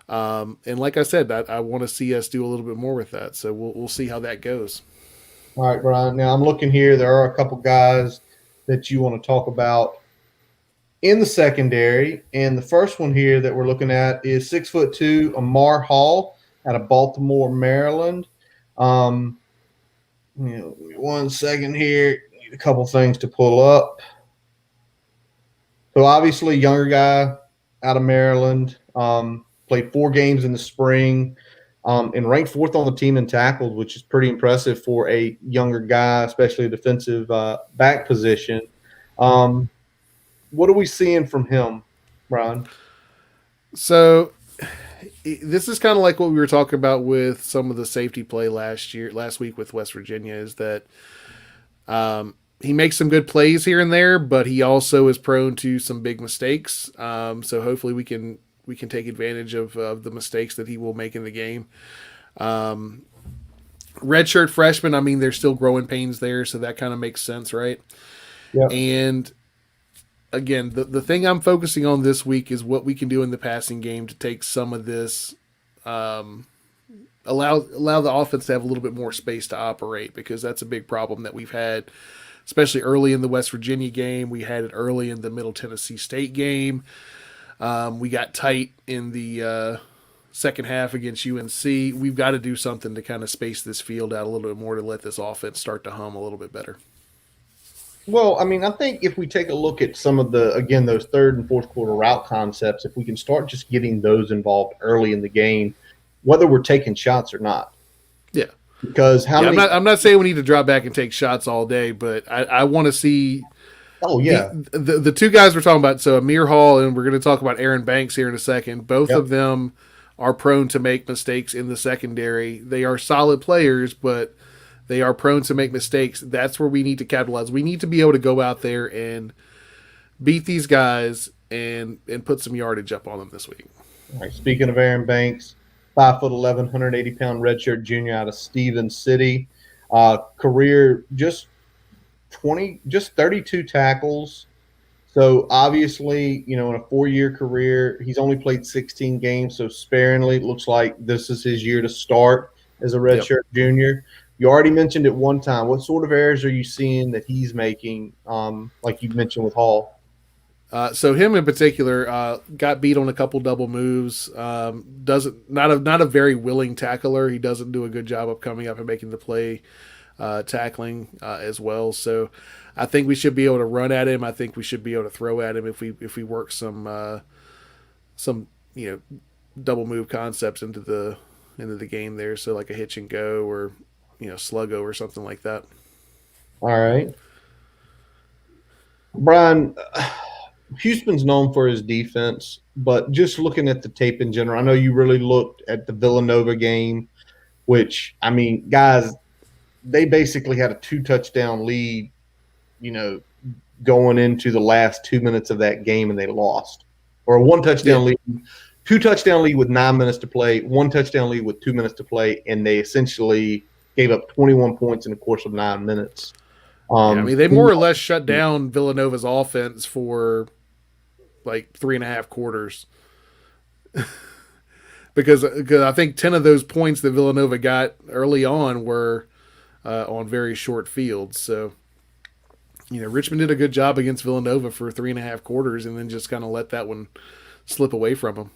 And like I said, I want to see us do a little bit more with that. So we'll see how that goes. All right, Brian. Now I'm looking here. There are a couple guys that you want to talk about in the secondary, and the first one here that we're looking at is 6'2" Amar Hall out of Baltimore, Maryland. 1 second here. Need a couple things to pull up. So obviously, younger guy out of Maryland. Played 4 games in the spring, and ranked 4th on the team in tackles, which is pretty impressive for a younger guy, especially a defensive back position. What are we seeing from him, Brian? So this is kind of like what we were talking about with some of the safety play last week with West Virginia, is that he makes some good plays here and there, but he also is prone to some big mistakes. So hopefully we can take advantage of the mistakes that he will make in the game. Redshirt freshman, I mean, there's still growing pains there, so that kind of makes sense, right? Yeah. And again, the thing I'm focusing on this week is what we can do in the passing game to take some of this, allow the offense to have a little bit more space to operate, because that's a big problem that we've had, especially early in the West Virginia game. We had it early in the Middle Tennessee State game. We got tight in the second half against UNC. We've got to do something to kind of space this field out a little bit more to let this offense start to hum a little bit better. Well, I mean, I think if we take a look at some of those 3rd and 4th quarter route concepts, if we can start just getting those involved early in the game, whether we're taking shots or not. Yeah. Because how Yeah, many? I'm not saying we need to drop back and take shots all day, but I want to see Oh the, yeah, the two guys we're talking about. So Amir Hall, and we're going to talk about Aaron Banks here in a second. Both yep. of them are prone to make mistakes in the secondary. They are solid players, but they are prone to make mistakes. That's where we need to capitalize. We need to be able to go out there and beat these guys and put some yardage up on them this week. All right. Speaking of Aaron Banks, 5'11", 180-pound redshirt junior out of Stevens City. Career just 32 tackles. So obviously, in a 4-year career, he's only played 16 games, so sparingly. It looks like this is his year to start as a Yep. redshirt junior. You already mentioned it one time. What sort of errors are you seeing that he's making, like you mentioned with Hall? So him in particular got beat on a couple double moves. Doesn't not a very willing tackler. He doesn't do a good job of coming up and making the play, tackling as well. So I think we should be able to run at him. I think we should be able to throw at him if we work some double move concepts into the game there. So like a hitch and go or sluggo or something like that. All right. Brian, Houston's known for his defense, but just looking at the tape in general, I know you really looked at the Villanova game, which, I mean, guys, they basically had a 2-touchdown lead, going into the last 2 minutes of that game, and they lost. Or a 1-touchdown lead, 2-touchdown lead with 9 minutes to play, 1-touchdown lead with 2 minutes to play, and they essentially gave up 21 points in the course of 9 minutes. I mean, they more or less shut down Villanova's offense for like 3.5 quarters. because I think 10 of those points that Villanova got early on were on very short fields. So, Richmond did a good job against Villanova for 3.5 quarters and then just kind of let that one slip away from them.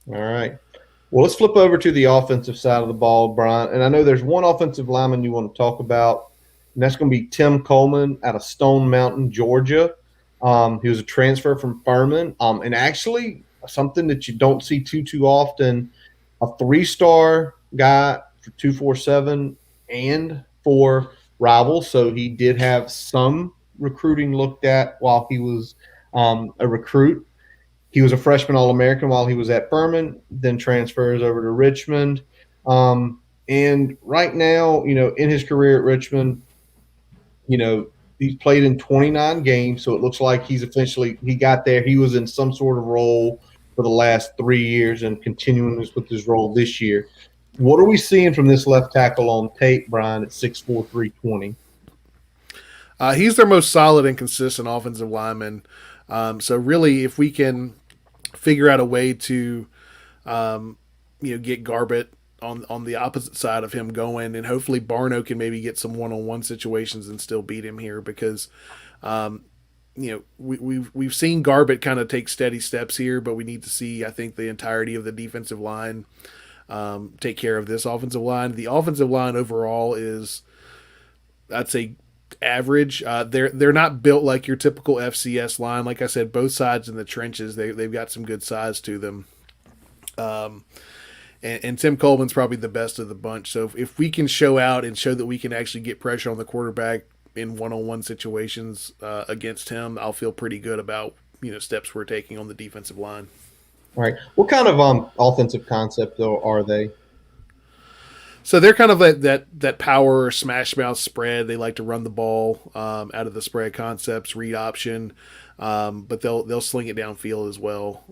All right. Well, let's flip over to the offensive side of the ball, Brian. And I know there's one offensive lineman you want to talk about, and that's going to be Tim Coleman out of Stone Mountain, Georgia. He was a transfer from Furman. And actually, something that you don't see too often, a 3-star guy for 247 and for Rivals. So he did have some recruiting looked at while he was a recruit. He was a freshman All-American while he was at Furman, then transfers over to Richmond. And right now, in his career at Richmond, he's played in 29 games, so it looks like he got there. He was in some sort of role for the last 3 years and continuing with his role this year. What are we seeing from this left tackle on tape, Brian, at 6'4", 320? He's their most solid and consistent offensive lineman. So really, if we can figure out a way to, get Garbett on the opposite side of him going, and hopefully Barno can maybe get some one-on-one situations and still beat him here because, we've seen Garbett kind of take steady steps here, but we need to see, I think, the entirety of the defensive line take care of this offensive line. The offensive line overall is, I'd say, average. They're not built like your typical FCS line. Like I said, both sides in the trenches, they've got some good size to them. And Tim Coleman's probably the best of the bunch. So if we can show out and show that we can actually get pressure on the quarterback in one-on-one situations against him, I'll feel pretty good about steps we're taking on the defensive line. All right. What kind of offensive concept though are they? So they're kind of that power smash mouth spread. They like to run the ball out of the spread concepts, read option, but they'll sling it downfield as well.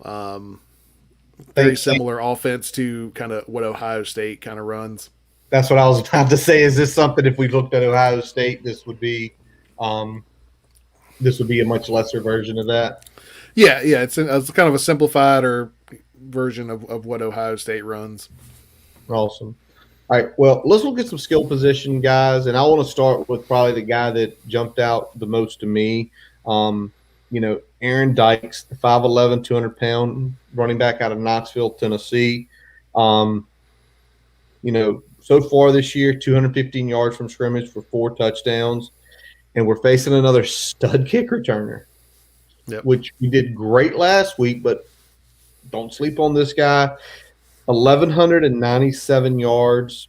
Very similar offense to kind of what Ohio State kind of runs. That's what I was about to say. Is this something, if we looked at Ohio State, this would be a much lesser version of that? Yeah. It's kind of a simplified version of what Ohio State runs. Awesome. All right, well, let's look at some skill position guys, and I want to start with probably the guy that jumped out the most to me. Aaron Dykes, the 5'11", 200-pound running back out of Knoxville, Tennessee. So far this year, 215 yards from scrimmage for 4 touchdowns, and we're facing another stud kick returner, which we did great last week, but don't sleep on this guy. 1,197 yards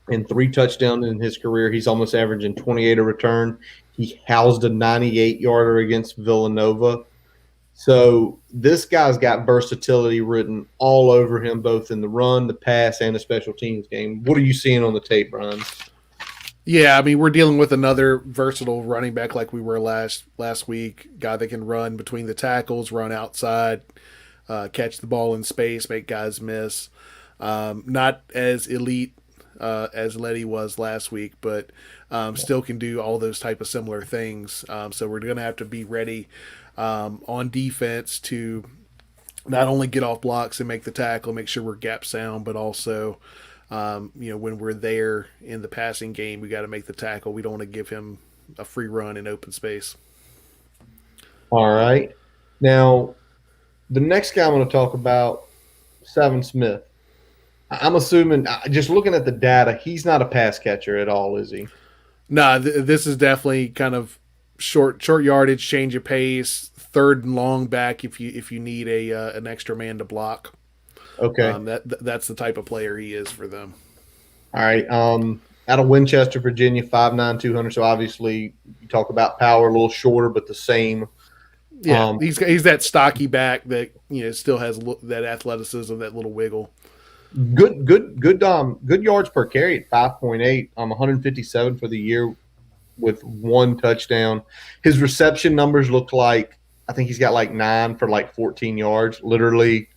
and 3 touchdowns in his career. He's almost averaging 28 a return. He housed a 98-yarder against Villanova. So this guy's got versatility written all over him, both in the run, the pass, and the special teams game. What are you seeing on the tape, Brian? Yeah, I mean, we're dealing with another versatile running back like we were last week. Guy that can run between the tackles, run outside, catch the ball in space, make guys miss. Not as elite as Letty was last week, but still can do all those type of similar things. So we're going to have to be ready on defense to not only get off blocks and make the tackle, make sure we're gap sound, but also when we're there in the passing game, we got to make the tackle. We don't want to give him a free run in open space. All right. Now, the next guy I'm going to talk about, Seven Smith. I'm assuming, just looking at the data, he's not a pass catcher at all, is he? Nah, this is definitely kind of short yardage, change of pace, third and long back if you need an extra man to block. Okay. That's the type of player he is for them. All right. Out of Winchester, Virginia, 5'9", 200. So obviously, you talk about power, a little shorter, but the same. Yeah, he's that stocky back that still has that athleticism, that little wiggle. Good yards per carry at 5.8. 157 for the year with 1 touchdown. His reception numbers look like, I think he's got like 9 for like 14 yards. Literally,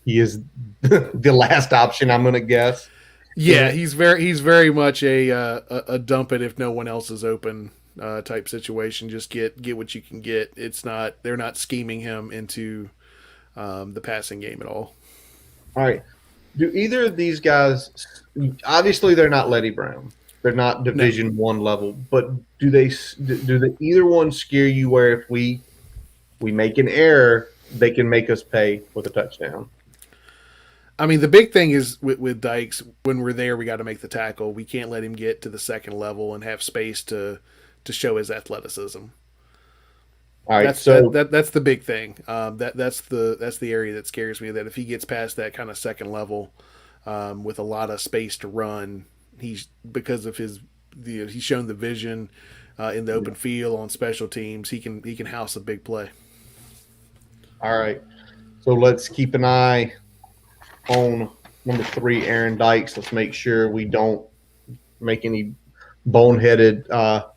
he is the last option, I'm going to guess. Yeah, he's very much a dump it if no one else is open type situation. Just get what you can get. They're not scheming him into the passing game at all. All right. Do either of these guys, obviously they're not Letty Brown. They're not Division One level, but do they either one scare you where if we make an error, they can make us pay with a touchdown? I mean, the big thing is with Dykes, when we're there, we got to make the tackle. We can't let him get to the second level and have space to show his athleticism. All right, that's the big thing. That's the area that scares me. That if he gets past that kind of second level, with a lot of space to run, he's shown the vision in the open field on special teams. He can house a big play. All right, so let's keep an eye on number 3, Aaron Dykes. Let's make sure we don't make any boneheaded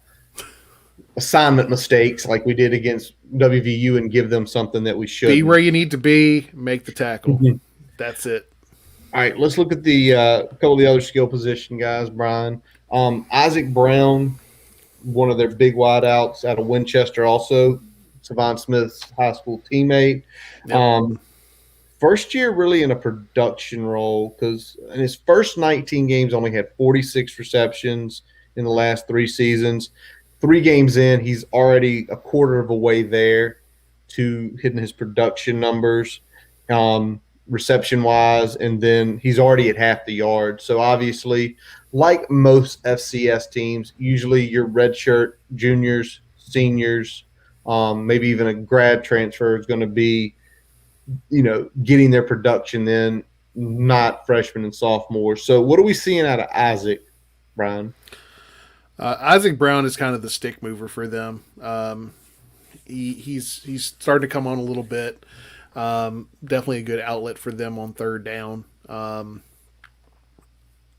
assignment mistakes like we did against WVU and give them something that we should. Be where you need to be, make the tackle. Mm-hmm. That's it. All right, let's look at the couple of the other skill position guys, Brian. Isaac Brown, one of their big wideouts out of Winchester, also Savon Smith's high school teammate. Yep. First year really in a production role because in his first 19 games only had 46 receptions in the last 3 seasons. 3 games in, he's already a quarter of a way there to hitting his production numbers, reception-wise, and then he's already at half the yard. So obviously, like most FCS teams, usually your redshirt juniors, seniors, maybe even a grad transfer is going to be, getting their production in, not freshmen and sophomores. So what are we seeing out of Isaac, Brian? Isaac Brown is kind of the stick mover for them. He's starting to come on a little bit. Definitely a good outlet for them on third down.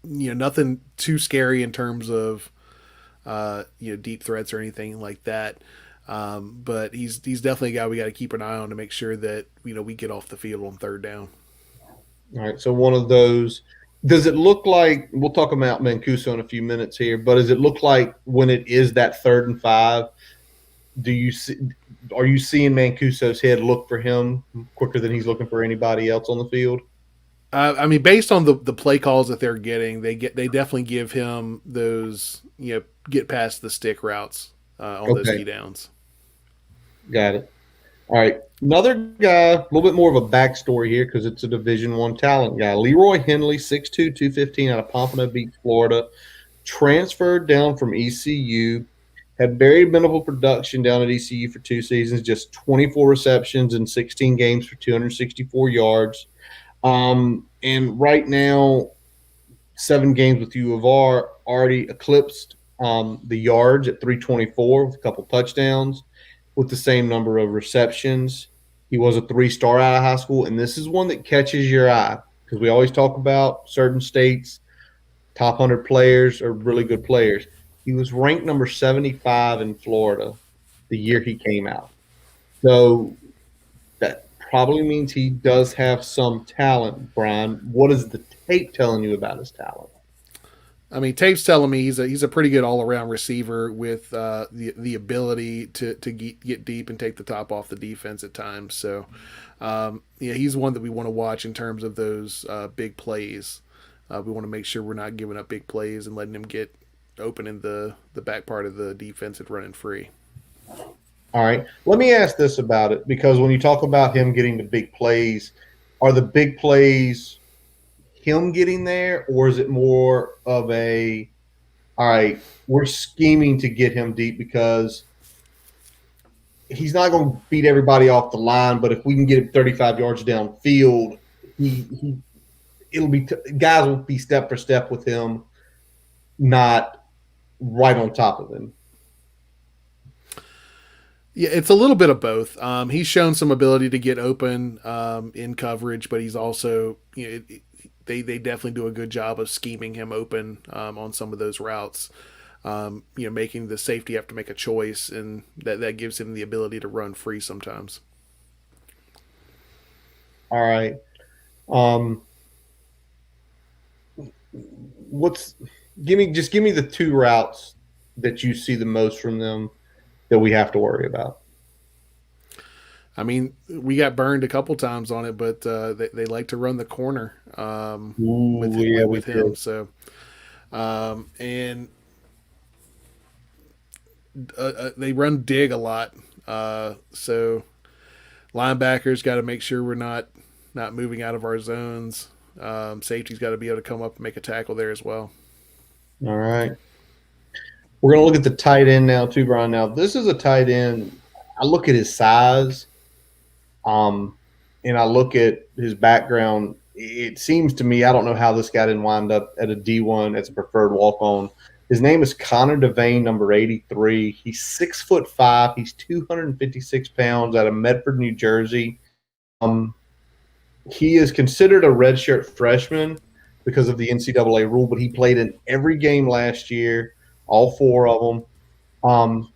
Nothing too scary in terms of deep threats or anything like that. But he's definitely a guy we got to keep an eye on to make sure that we get off the field on third down. All right, so one of those. Does it look like, we'll talk about Mancuso in a few minutes here, but does it look like when it is that 3rd and 5, are you seeing Mancuso's head look for him quicker than he's looking for anybody else on the field? I mean, based on the play calls that they're getting, they definitely give him those, get past the stick routes on those key downs. Got it. All right. Another guy, a little bit more of a backstory here because it's a Division I talent guy. Leroy Henley, 6'2", 215 out of Pompano Beach, Florida. Transferred down from ECU. Had very minimal production down at ECU for 2 seasons, just 24 receptions in 16 games for 264 yards. And right now, 7 games with U of R already eclipsed the yards at 324 with a couple touchdowns, with the same number of receptions. He was a 3-star out of high school, and this is one that catches your eye because we always talk about certain states, top 100 players are really good players. He was ranked number 75 in Florida the year he came out. So that probably means he does have some talent, Brian. What is the tape telling you about his talent? I mean, tape's telling me he's a pretty good all around receiver with the ability to get deep and take the top off the defense at times. So, yeah, he's one that we want to watch in terms of those big plays. We want to make sure we're not giving up big plays and letting him get open in the back part of the defense and running free. All right. Let me ask this about it because when you talk about him getting the big plays, are the big plays him getting there, or is it more of a, all right, we're scheming to get him deep because he's not going to beat everybody off the line, but if we can get him 35 yards downfield, he it'll be guys will be step for step with him, not right on top of him. Yeah, it's a little bit of both. He's shown some ability to get open in coverage, but he's also, they definitely do a good job of scheming him open on some of those routes. Making the safety have to make a choice, and that gives him the ability to run free sometimes. All right. What's give me the 2 routes that you see the most from them that we have to worry about. I mean, we got burned a couple times on it, but they like to run the corner Ooh, yeah, we with him. did. So, and they run dig a lot. So linebackers got to make sure we're not moving out of our zones. Safety's got to be able to come up and make a tackle there as well. All right. We're going to look at the tight end now, too, Brian. Now, this is a tight end. I look at his size, and I look at his background. It seems to me, I don't know how this guy didn't wind up at a D1 as a preferred walk-on. His name is Connor Devane, number 83. He's 6'5". He's 256 pounds out of Medford, New Jersey. He is considered a redshirt freshman because of the NCAA rule, but he played in every game last year, all 4 of them.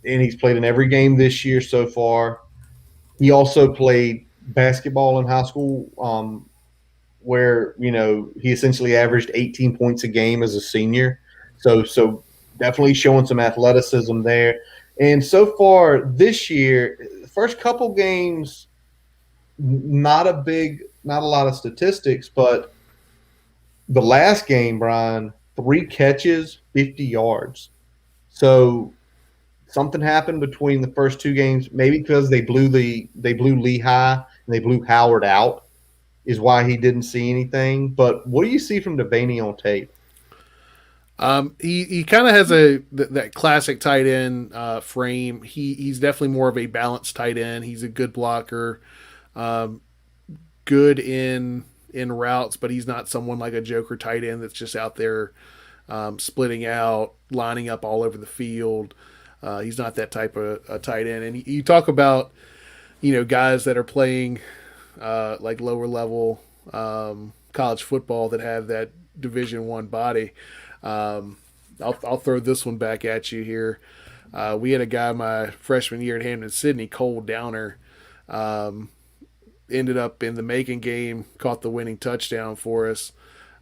And he's played in every game this year so far. He also played basketball in high school, where he essentially averaged 18 points a game as a senior. So definitely showing some athleticism there. And so far this year, the first couple games, not a lot of statistics, but the last game, Brian, 3 catches, 50 yards. So something happened between the first 2 games, maybe because they blew Lehigh and they blew Howard out, is why he didn't see anything. But what do you see from Devaney on tape? He kind of has that classic tight end frame. He's definitely more of a balanced tight end. He's a good blocker, good in routes, but he's not someone like a joker tight end that's just out there splitting out, lining up all over the field. He's not that type of a tight end. And you talk about guys that are playing like lower level college football that have that Division I body. I'll throw this one back at you here. We had a guy my freshman year at Hampton-Sydney, Cole Downer, ended up in the Macon game, caught the winning touchdown for us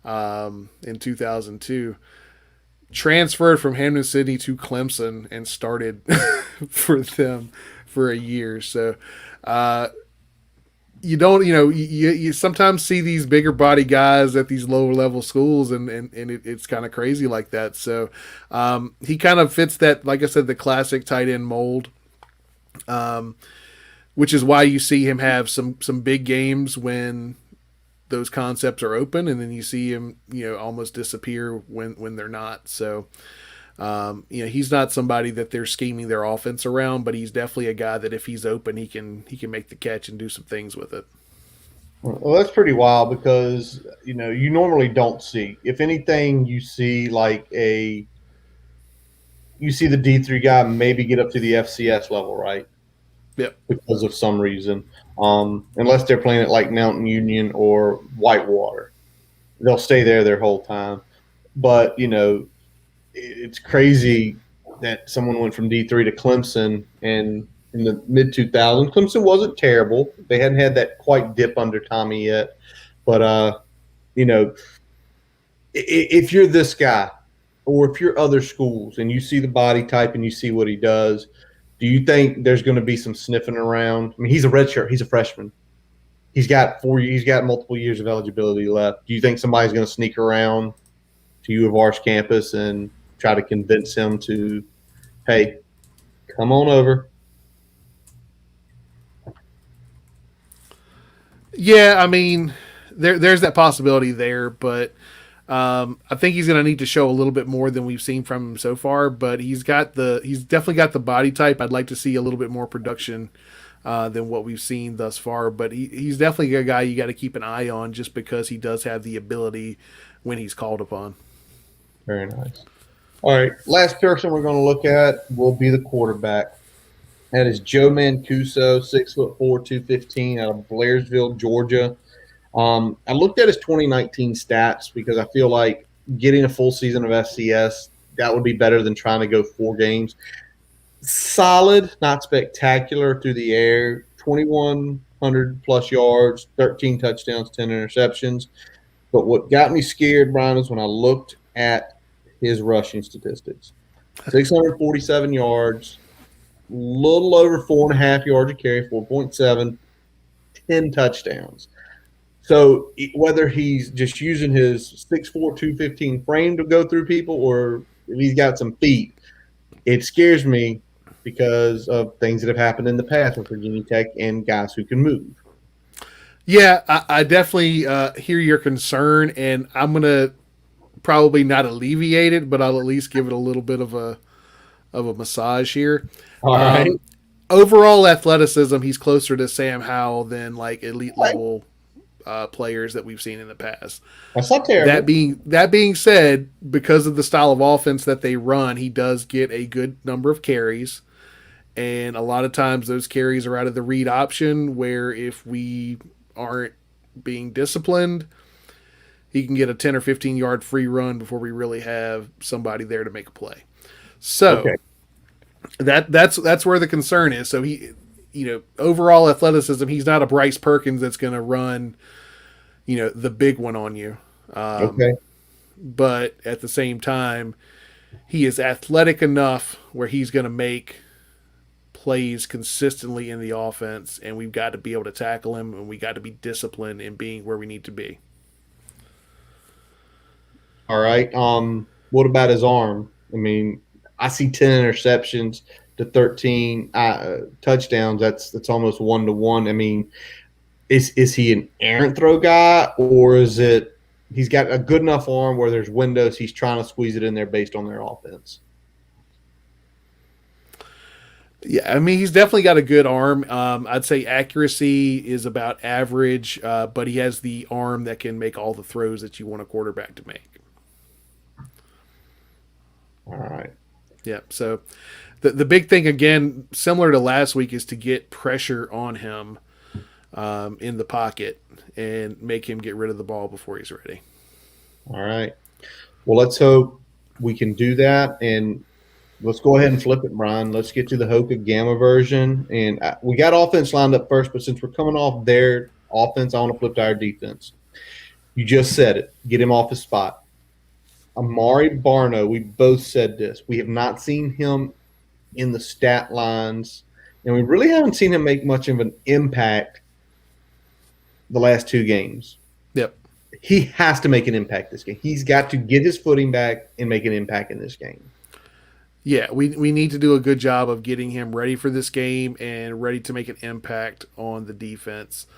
in 2002. Transferred from Hampton-Sydney to Clemson and started for them for a year. So you sometimes see these bigger body guys at these lower level schools, and it's kind of crazy like that. So he kind of fits that, like I said, the classic tight end mold, which is why you see him have some big games when those concepts are open, and then you see him almost disappear when they're not. So he's not somebody that they're scheming their offense around, but he's definitely a guy that if he's open, he can make the catch and do some things with it. Well, that's pretty wild because you normally don't see. If anything, you see the D3 guy maybe get up to the FCS level, right? Yep. Because of some reason, unless they're playing at like Mountain Union or Whitewater, they'll stay there their whole time. But it's crazy that someone went from D3 to Clemson, and in the mid 2000s, Clemson wasn't terrible. They hadn't had that quite dip under Tommy yet, but you know, if you're this guy, or if you're other schools and you see the body type and you see what he does, do you think there's going to be some sniffing around? I mean, he's a redshirt. He's a freshman. He's got 4 years. He's got multiple years of eligibility left. Do you think somebody's going to sneak around to U of R's campus and try to convince him to, hey, come on over? Yeah, I mean, there's that possibility there, but I think he's going to need to show a little bit more than we've seen from him so far. But he's definitely got the body type. I'd like to see a little bit more production than what we've seen thus far. But he's definitely a guy you got to keep an eye on, just because he does have the ability when he's called upon. Very nice. All right, last person we're going to look at will be the quarterback. That is Joe Mancuso, 6'4", 215, out of Blairsville, Georgia. I looked at his 2019 stats because I feel like getting a full season of FCS, that would be better than trying to go 4 games. Solid, not spectacular through the air, 2,100 plus yards, 13 touchdowns, 10 interceptions. But what got me scared, Brian, is when I looked at his rushing statistics. 647 yards, little over 4.5 yards a carry, 4.7, 10 touchdowns. So whether he's just using his 6'4", 215 frame to go through people, or if he's got some feet, it scares me because of things that have happened in the past with Virginia Tech and guys who can move. Yeah, I definitely hear your concern, and I'm going to probably not alleviate it, but I'll at least give it a little bit of a massage here. All right. Overall athleticism, he's closer to Sam Howell than like elite level players that we've seen in the past. That's not terrible. That being said, because of the style of offense that they run, he does get a good number of carries, and a lot of times those carries are out of the read option, where if we aren't being disciplined, he can get a 10 or 15 yard free run before we really have somebody there to make a play. So Okay. that's where the concern is. So he, overall athleticism, he's not a Bryce Perkins that's going to run, the big one on you. Okay. But at the same time, he is athletic enough where he's going to make plays consistently in the offense, and we've got to be able to tackle him, and we got to be disciplined in being where we need to be. All right. What about his arm? I mean, I see 10 interceptions to 13 touchdowns. That's almost 1-to-1. I mean, is he an errant throw guy, or is it he's got a good enough arm where there's windows, he's trying to squeeze it in there based on their offense? Yeah, I mean, he's definitely got a good arm. I'd say accuracy is about average, but he has the arm that can make all the throws that you want a quarterback to make. All right. Yeah, so the big thing, again, similar to last week, is to get pressure on him in the pocket and make him get rid of the ball before he's ready. All right. Well, let's hope we can do that. And let's go ahead and flip it, Brian. Let's get to the Hoka Gamma version. And we got offense lined up first, but since we're coming off their offense, I want to flip to our defense. You just said it. Get him off his spot. Amari Barno, we both said this. We have not seen him in the stat lines, and we really haven't seen him make much of an impact the last 2 games. Yep. He has to make an impact this game. He's got to get his footing back and make an impact in this game. Yeah, we need to do a good job of getting him ready for this game and ready to make an impact on the defense.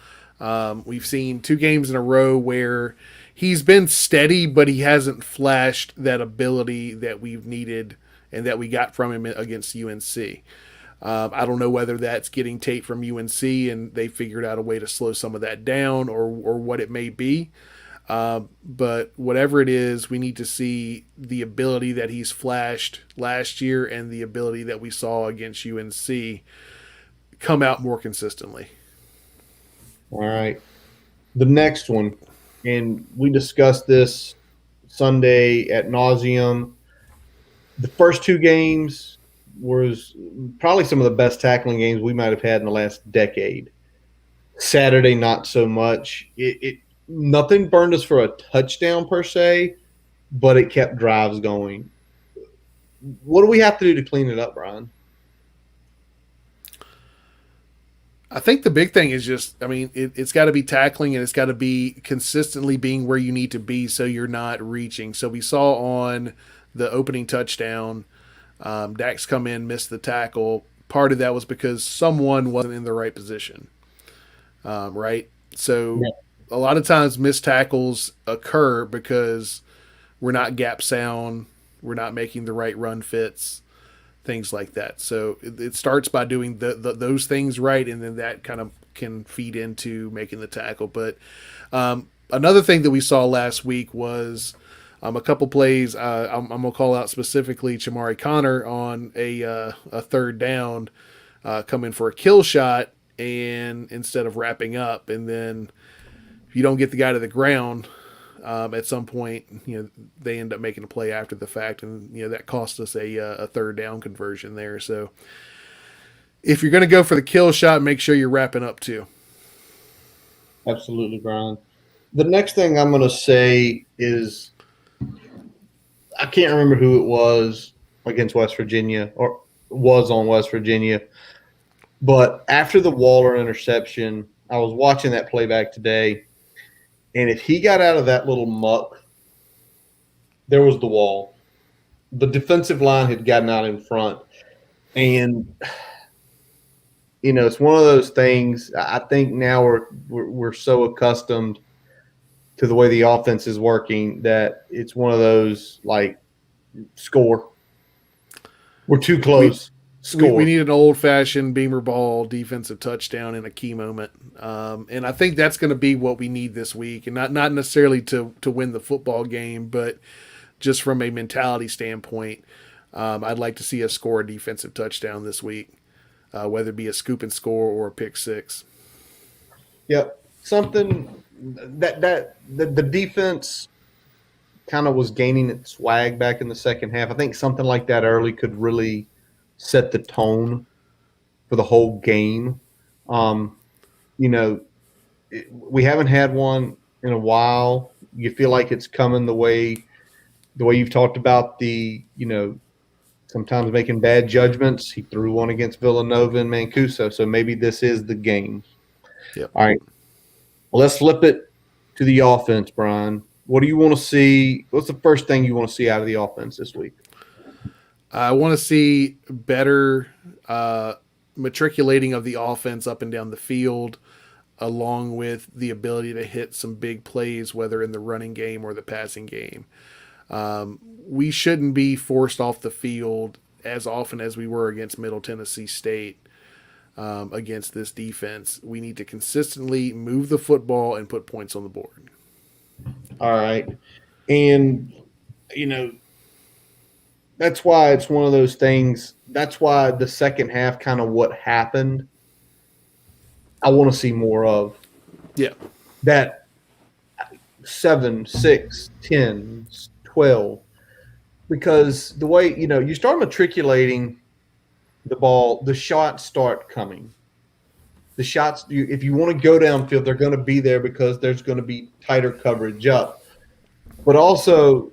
We've seen 2 games in a row where he's been steady, but he hasn't flashed that ability that we've needed and that we got from him against UNC. I don't know whether that's getting tape from UNC and they figured out a way to slow some of that down, or what it may be. But whatever it is, we need to see the ability that he's flashed last year and the ability that we saw against UNC come out more consistently. All right. The next one, and we discussed this Sunday at nauseum. The first two games was probably some of the best tackling games we might have had in the last decade. Saturday, not so much. It nothing burned us for a touchdown per se, but it kept drives going. What do we have to do to clean it up, Brian? I think the big thing is just, I mean, it's got to be tackling and it's got to be consistently being where you need to be so you're not reaching. So we saw on the opening touchdown, Dax come in, missed the tackle. Part of that was because someone wasn't in the right position, right? So Yeah. a lot of times missed tackles occur because we're not gap sound, we're not making the right run fits, things like that. So it starts by doing those things right, and then that kind of can feed into making the tackle. But another thing that we saw last week was a couple plays. I'm going to call out specifically Chamari Connor on a third down, coming for a kill shot, and instead of wrapping up, and then if you don't get the guy to the ground, at some point, they end up making a play after the fact, and that cost us a third down conversion there. So if you're going to go for the kill shot, make sure you're wrapping up too. Absolutely, Brian. The next thing I'm going to say is I can't remember who it was against West Virginia or was on West Virginia, but after the Waller interception, I was watching that playback today. And if he got out of that little muck, there was the wall. The defensive line had gotten out in front. And, it's one of those things. I think now we're so accustomed to the way the offense is working that it's one of those, like, score. We're too close. We need an old-fashioned Beamer ball defensive touchdown in a key moment, and I think that's going to be what we need this week, and not necessarily to win the football game, but just from a mentality standpoint, I'd like to see us score a defensive touchdown this week, whether it be a scoop and score or a pick six. Yep, something that the defense kind of was gaining its swag back in the second half. I think something like that early could really set the tone for the whole game. We haven't had one in a while. You feel like it's coming the way you've talked about sometimes making bad judgments. He threw one against Villanova and Mancuso, so maybe this is the game. Yep. All right. Well, let's flip it to the offense, Brian. What do you want to see? What's the first thing you want to see out of the offense this week? I want to see better matriculating of the offense up and down the field, along with the ability to hit some big plays, whether in the running game or the passing game. We shouldn't be forced off the field as often as we were against Middle Tennessee State against this defense. We need to consistently move the football and put points on the board. All right. And, that's why it's one of those things. That's why the second half, kind of what happened, I want to see more of. Yeah. That 7, 6, 10, 12. Because the way, you start matriculating the ball, the shots start coming. The shots, if you want to go downfield, they're going to be there because there's going to be tighter coverage up. But also,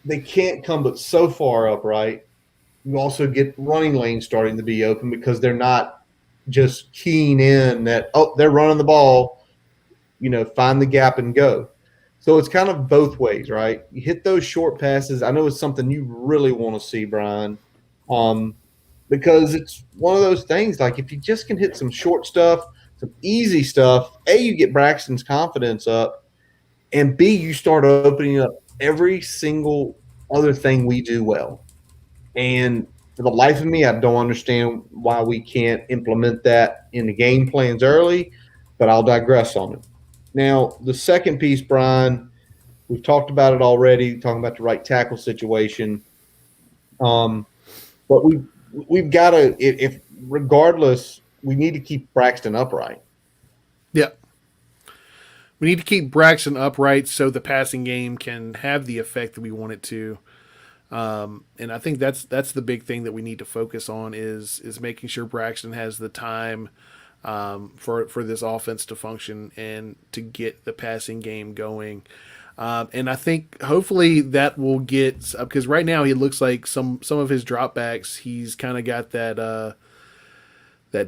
they can't come but so far up, right? You also get running lanes starting to be open because they're not just keying in that, they're running the ball, find the gap and go. So it's kind of both ways, right? You hit those short passes. I know it's something you really want to see, Brian, because it's one of those things, like if you just can hit some short stuff, some easy stuff, A, you get Braxton's confidence up, and B, you start opening up every single other thing we do well. And For the life of me, I don't understand why we can't implement that in the game plans early, but I'll digress on it. Now, the second piece, Brian, we've talked about it already, talking about the right tackle situation. But we've got to, if regardless, we need to keep Braxton upright. Yeah. We need to keep Braxton upright so the passing game can have the effect that we want it to. And I think that's the big thing that we need to focus on is making sure Braxton has the time for this offense to function and to get the passing game going. And I think hopefully that will get, because right now he looks like some of his dropbacks, he's kind of got that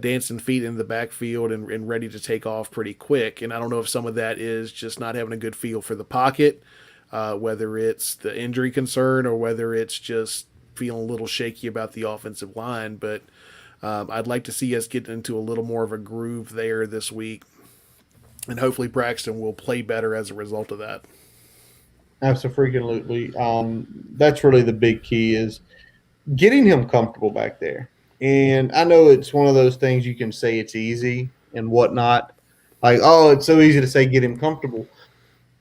dancing feet in the backfield and ready to take off pretty quick. And I don't know if some of that is just not having a good feel for the pocket, whether it's the injury concern or whether it's just feeling a little shaky about the offensive line. But I'd like to see us get into a little more of a groove there this week. And hopefully Braxton will play better as a result of that. Absolutely. That's really the big key is getting him comfortable back there. And I know it's one of those things you can say it's easy and whatnot. Like, oh, it's so easy to say get him comfortable.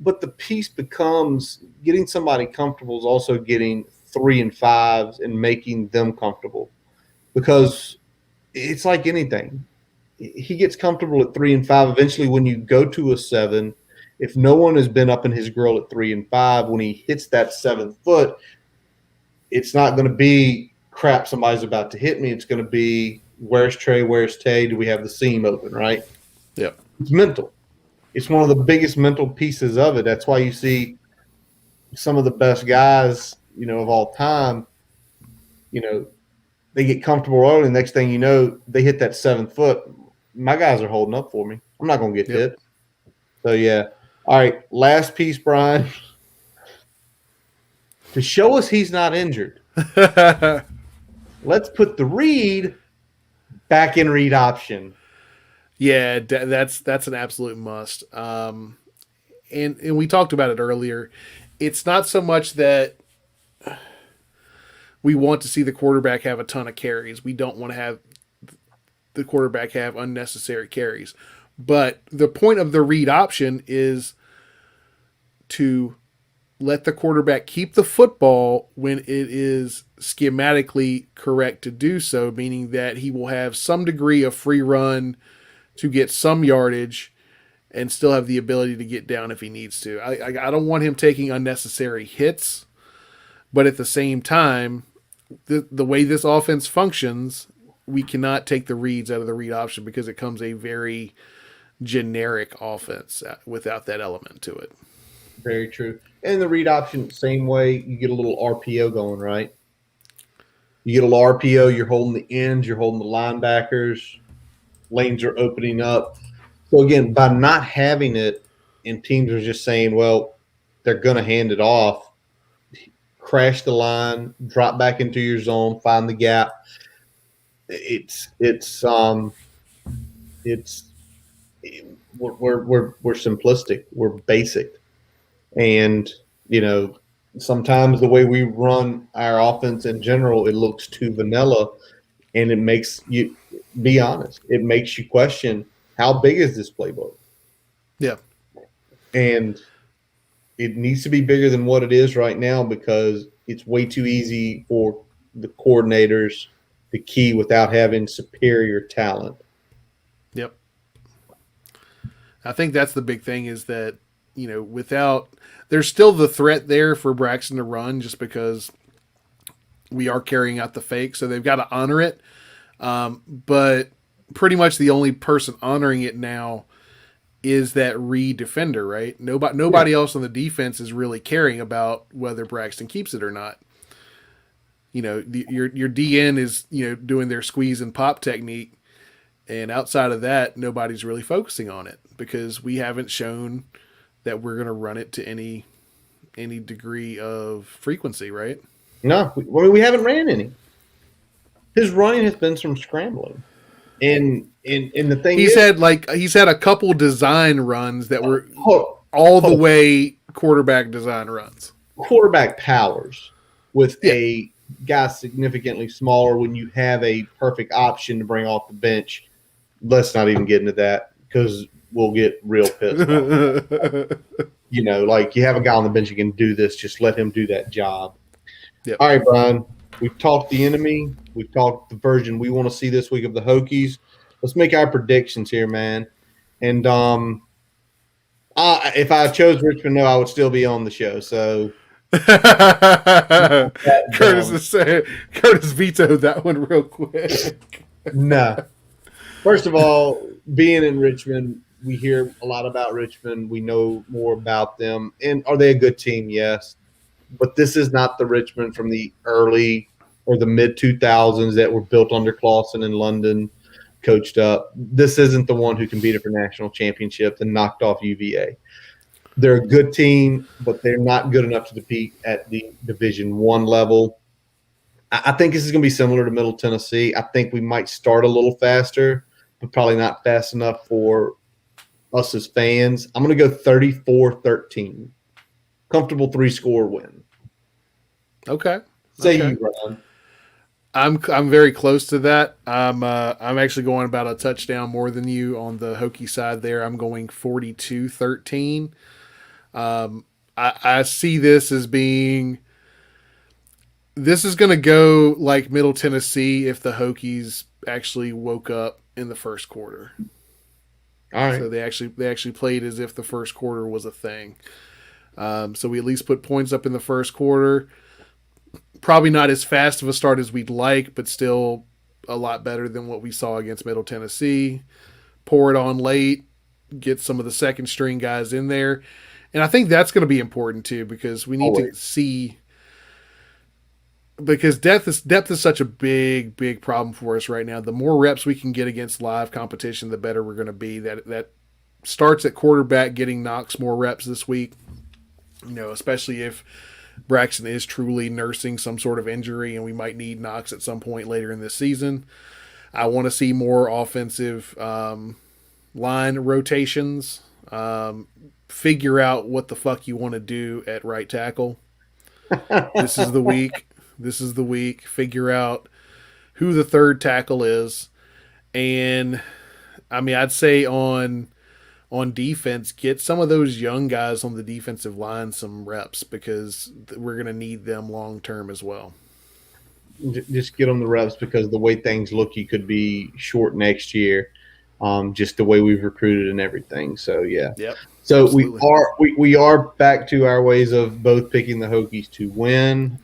But the piece becomes getting somebody comfortable is also getting 3 and 5s and making them comfortable. Because it's like anything. He gets comfortable at 3 and 5. Eventually, when you go to a 7, if no one has been up in his grill at 3 and 5, when he hits that 7th foot, it's not going to be crap, somebody's about to hit me. It's going to be where's Trey, where's Tay? Do we have the seam open, right? Yeah. It's mental. It's one of the biggest mental pieces of it. That's why you see some of the best guys, of all time, they get comfortable early. And next thing you know, they hit that 7th foot. My guys are holding up for me. I'm not going to get hit. So, yeah. All right, last piece, Brian. To show us he's not injured, let's put the read back in read option. Yeah, that's an absolute must. And we talked about it earlier. It's not so much that we want to see the quarterback have a ton of carries. We don't want to have the quarterback have unnecessary carries. But the point of the read option is to let the quarterback keep the football when it is schematically correct to do so, meaning that he will have some degree of free run to get some yardage and still have the ability to get down if he needs to. I don't want him taking unnecessary hits, but at the same time, the way this offense functions, we cannot take the reads out of the read option because it becomes a very generic offense without that element to it. Very true. And the read option, same way, you get a little RPO going, right? You get a little RPO, you're holding the ends, you're holding the linebackers, lanes are opening up. So, again, by not having it and teams are just saying, well, they're going to hand it off, crash the line, drop back into your zone, find the gap. We're simplistic. We're basic. And, sometimes the way we run our offense in general, it looks too vanilla, and it makes you be honest. It makes you question, how big is this playbook? Yeah. And it needs to be bigger than what it is right now because it's way too easy for the coordinators to key without having superior talent. Yep. I think that's the big thing is that, without – there's still the threat there for Braxton to run just because we are carrying out the fake, so they've got to honor it. But pretty much the only person honoring it now is that Reed defender, right? Nobody else on the defense is really caring about whether Braxton keeps it or not. Your DN is, doing their squeeze and pop technique, and outside of that, nobody's really focusing on it because we haven't shown – that we're going to run it to any degree of frequency, right? No, we haven't ran any. His running has been some scrambling, and the thing he's had a couple design runs that were the way quarterback design runs, quarterback powers with a guys significantly smaller when you have a perfect option to bring off the bench. Let's not even get into that because we'll get real pissed off. Like you have a guy on the bench who can do this, just let him do that job. Yep. All right, Brian. We've talked the enemy. We've talked the version we want to see this week of the Hokies. Let's make our predictions here, man. And if I chose Richmond, no, I would still be on the show. So Curtis vetoed that one real quick. No. First of all, being in Richmond, we hear a lot about Richmond. We know more about them. And are they a good team? Yes. But this is not the Richmond from the early or the mid 2000s that were built under Clausen in London, coached up. This isn't the one who competed for national championships and knocked off UVA. They're a good team, but they're not good enough to compete at the Division I level. I think this is going to be similar to Middle Tennessee. I think we might start a little faster, but probably not fast enough for us as fans. I'm going to go 34-13. Comfortable 3-score win. Okay. Say you, Ron. I'm very close to that. I'm actually going about a touchdown more than you on the Hokie side there. I'm going 42-13. I see this as being – this is going to go like Middle Tennessee if the Hokies actually woke up in the first quarter. All right. So they actually played as if the first quarter was a thing. So we at least put points up in the first quarter. Probably not as fast of a start as we'd like, but still a lot better than what we saw against Middle Tennessee. Pour it on late, get some of the second string guys in there. And I think that's going to be important too, because we need to see, because depth is such a big problem for us right now. The more reps we can get against live competition, the better we're going to be. That starts at quarterback, getting Knox more reps this week. Especially if Braxton is truly nursing some sort of injury and we might need Knox at some point later in this season. I want to see more offensive line rotations. Figure out what the fuck you want to do at right tackle. This is the week. Figure out who the third tackle is. And, I'd say on defense, get some of those young guys on the defensive line some reps because we're going to need them long term as well. Just get them the reps because the way things look, you could be short next year. Just the way we've recruited and everything. So yeah. Yep. So absolutely. we are back to our ways of both picking the Hokies to win,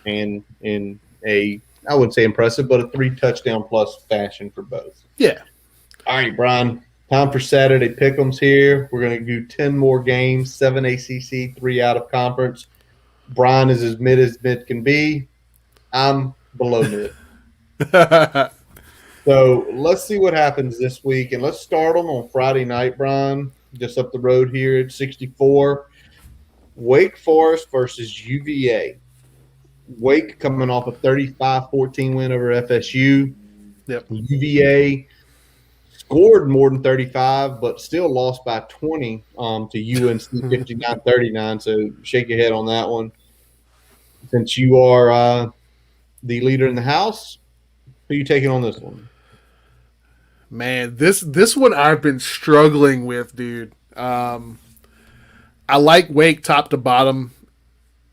and in a, I wouldn't say impressive, but a 3-touchdown plus fashion for both. Yeah. All right, Brian. Time for Saturday pick'ems here. We're going to do 10 more games, 7 ACC, 3 out of conference. Brian is as mid can be. I'm below mid. So let's see what happens this week. And let's start them on Friday night, Brian, just up the road here at 64. Wake Forest versus UVA. Wake coming off a 35-14 win over FSU. Yep. UVA scored more than 35, but still lost by 20 to UNC 59-39. So shake your head on that one. Since you are the leader in the house, who are you taking on this one? Man, this one I've been struggling with, dude. I like Wake top to bottom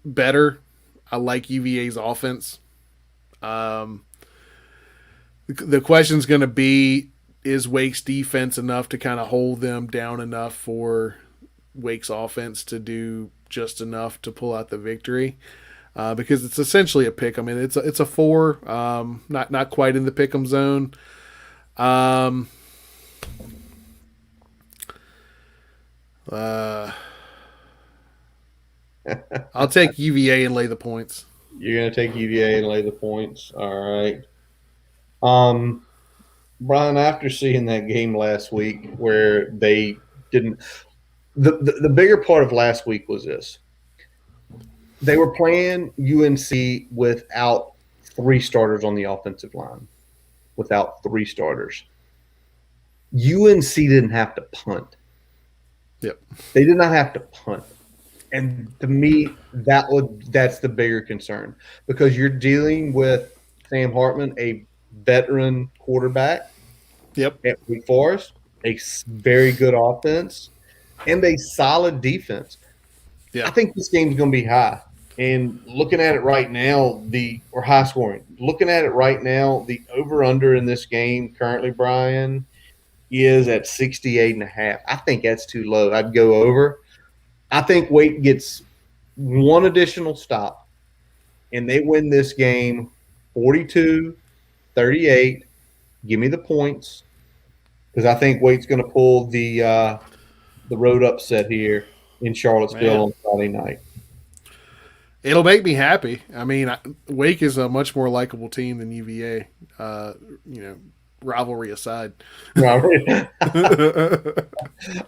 better. I like UVA's offense. The question's going to be, is Wake's defense enough to kind of hold them down enough for Wake's offense to do just enough to pull out the victory? Because it's essentially a pick. It's a 4, not quite in the pick'em zone. I'll take UVA and lay the points. You're going to take UVA and lay the points. All right. Brian, after seeing that game last week where they didn't – the bigger part of last week was this. They were playing UNC without 3 starters on the offensive line. Without 3 starters. UNC didn't have to punt. Yep. They did not have to punt. And to me, that's the bigger concern because you're dealing with Sam Hartman, a veteran quarterback Yep. at Wake Forest, very good offense, and a solid defense. I Yeah. think this game's going to be high. And looking at it right now, or high scoring. Looking at it right now, the over under in this game currently, Brian, is at 68 and a half. I think that's too low. I'd go over. I think Wake gets one additional stop and they win this game 42-38. Give me the points because I think Wake's going to pull the road upset here in Charlottesville Man. on Friday night. It'll make me happy. I mean, Wake is a much more likable team than UVA. You know, rivalry aside. All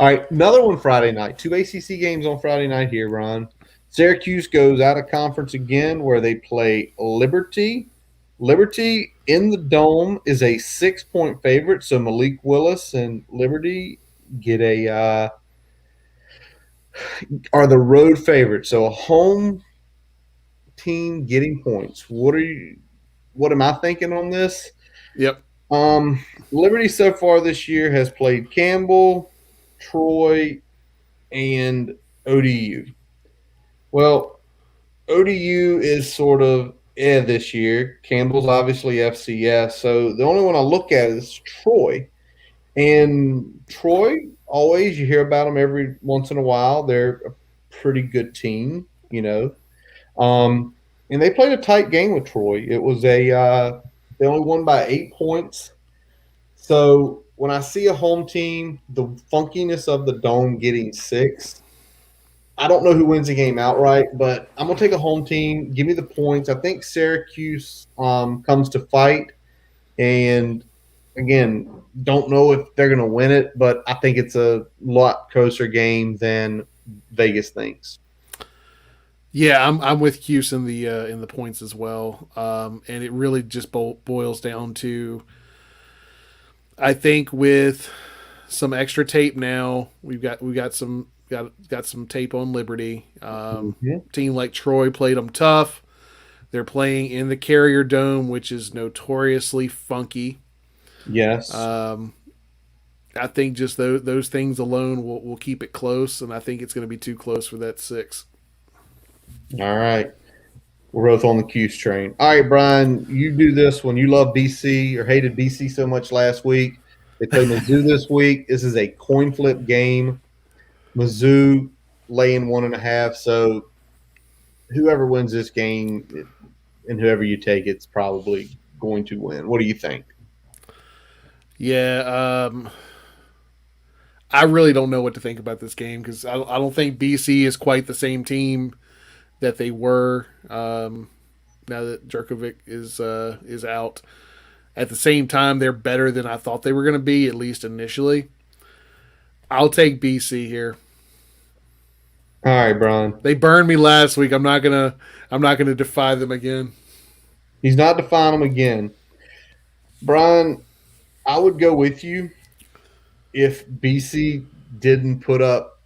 right, another one Friday night. Two ACC games on Friday night here, Ron. Syracuse goes out of conference again where they play Liberty. Liberty in the Dome is a 6-point favorite, so Malik Willis and Liberty get are the road favorites. So a home team getting points. What am I thinking on this? Yep. Liberty so far this year has played Campbell, Troy, and ODU. Well, ODU is sort of this year. Campbell's obviously FCS. So the only one I look at is Troy. And Troy, always, you hear about them every once in a while. They're a pretty good team, you know. And they played a tight game with Troy. It was they only won by 8 points. So when I see a home team, the funkiness of the Dome getting 6, I don't know who wins the game outright, but I'm gonna take a home team. Give me the points. I think Syracuse comes to fight, and again, don't know if they're gonna win it, but I think it's a lot closer game than Vegas thinks. Yeah, I'm with Cuse in the points as well, and it really just boils down to I think with some extra tape now, we've got some tape on Liberty. Mm-hmm. Team like Troy played them tough. They're playing in the Carrier Dome, which is notoriously funky. Yes. I think just those things alone will keep it close, and I think it's going to be too close for that 6. All right. We're both on the Cuse train. All right, Brian, you do this one. You love BC or hated BC so much last week. They play Mizzou this week. This is a coin flip game. Mizzou laying 1.5. So whoever wins this game and whoever you take, it's probably going to win. What do you think? Yeah, I really don't know what to think about this game because I don't think BC is quite the same team that they were now that Jerkovic is out. At the same time, they're better than I thought they were going to be, at least initially. I'll take BC here. All right, Brian. They burned me last week. I'm not gonna defy them again. He's not defying them again. Brian, I would go with you if BC didn't put up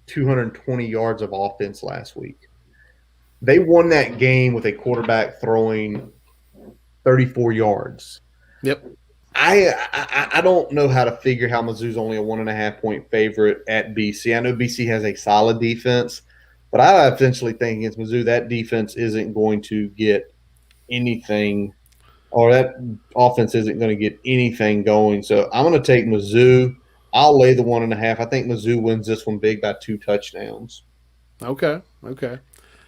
220 yards of offense last week. They won that game with a quarterback throwing 34 yards. Yep. I don't know how to figure how Mizzou's only a 1.5-point favorite at BC. I know BC has a solid defense, but I essentially think against Mizzou that defense isn't going to get anything, or that offense isn't going to get anything going. So I'm going to take Mizzou. I'll lay the 1.5. I think Mizzou wins this one big by 2 touchdowns. Okay. All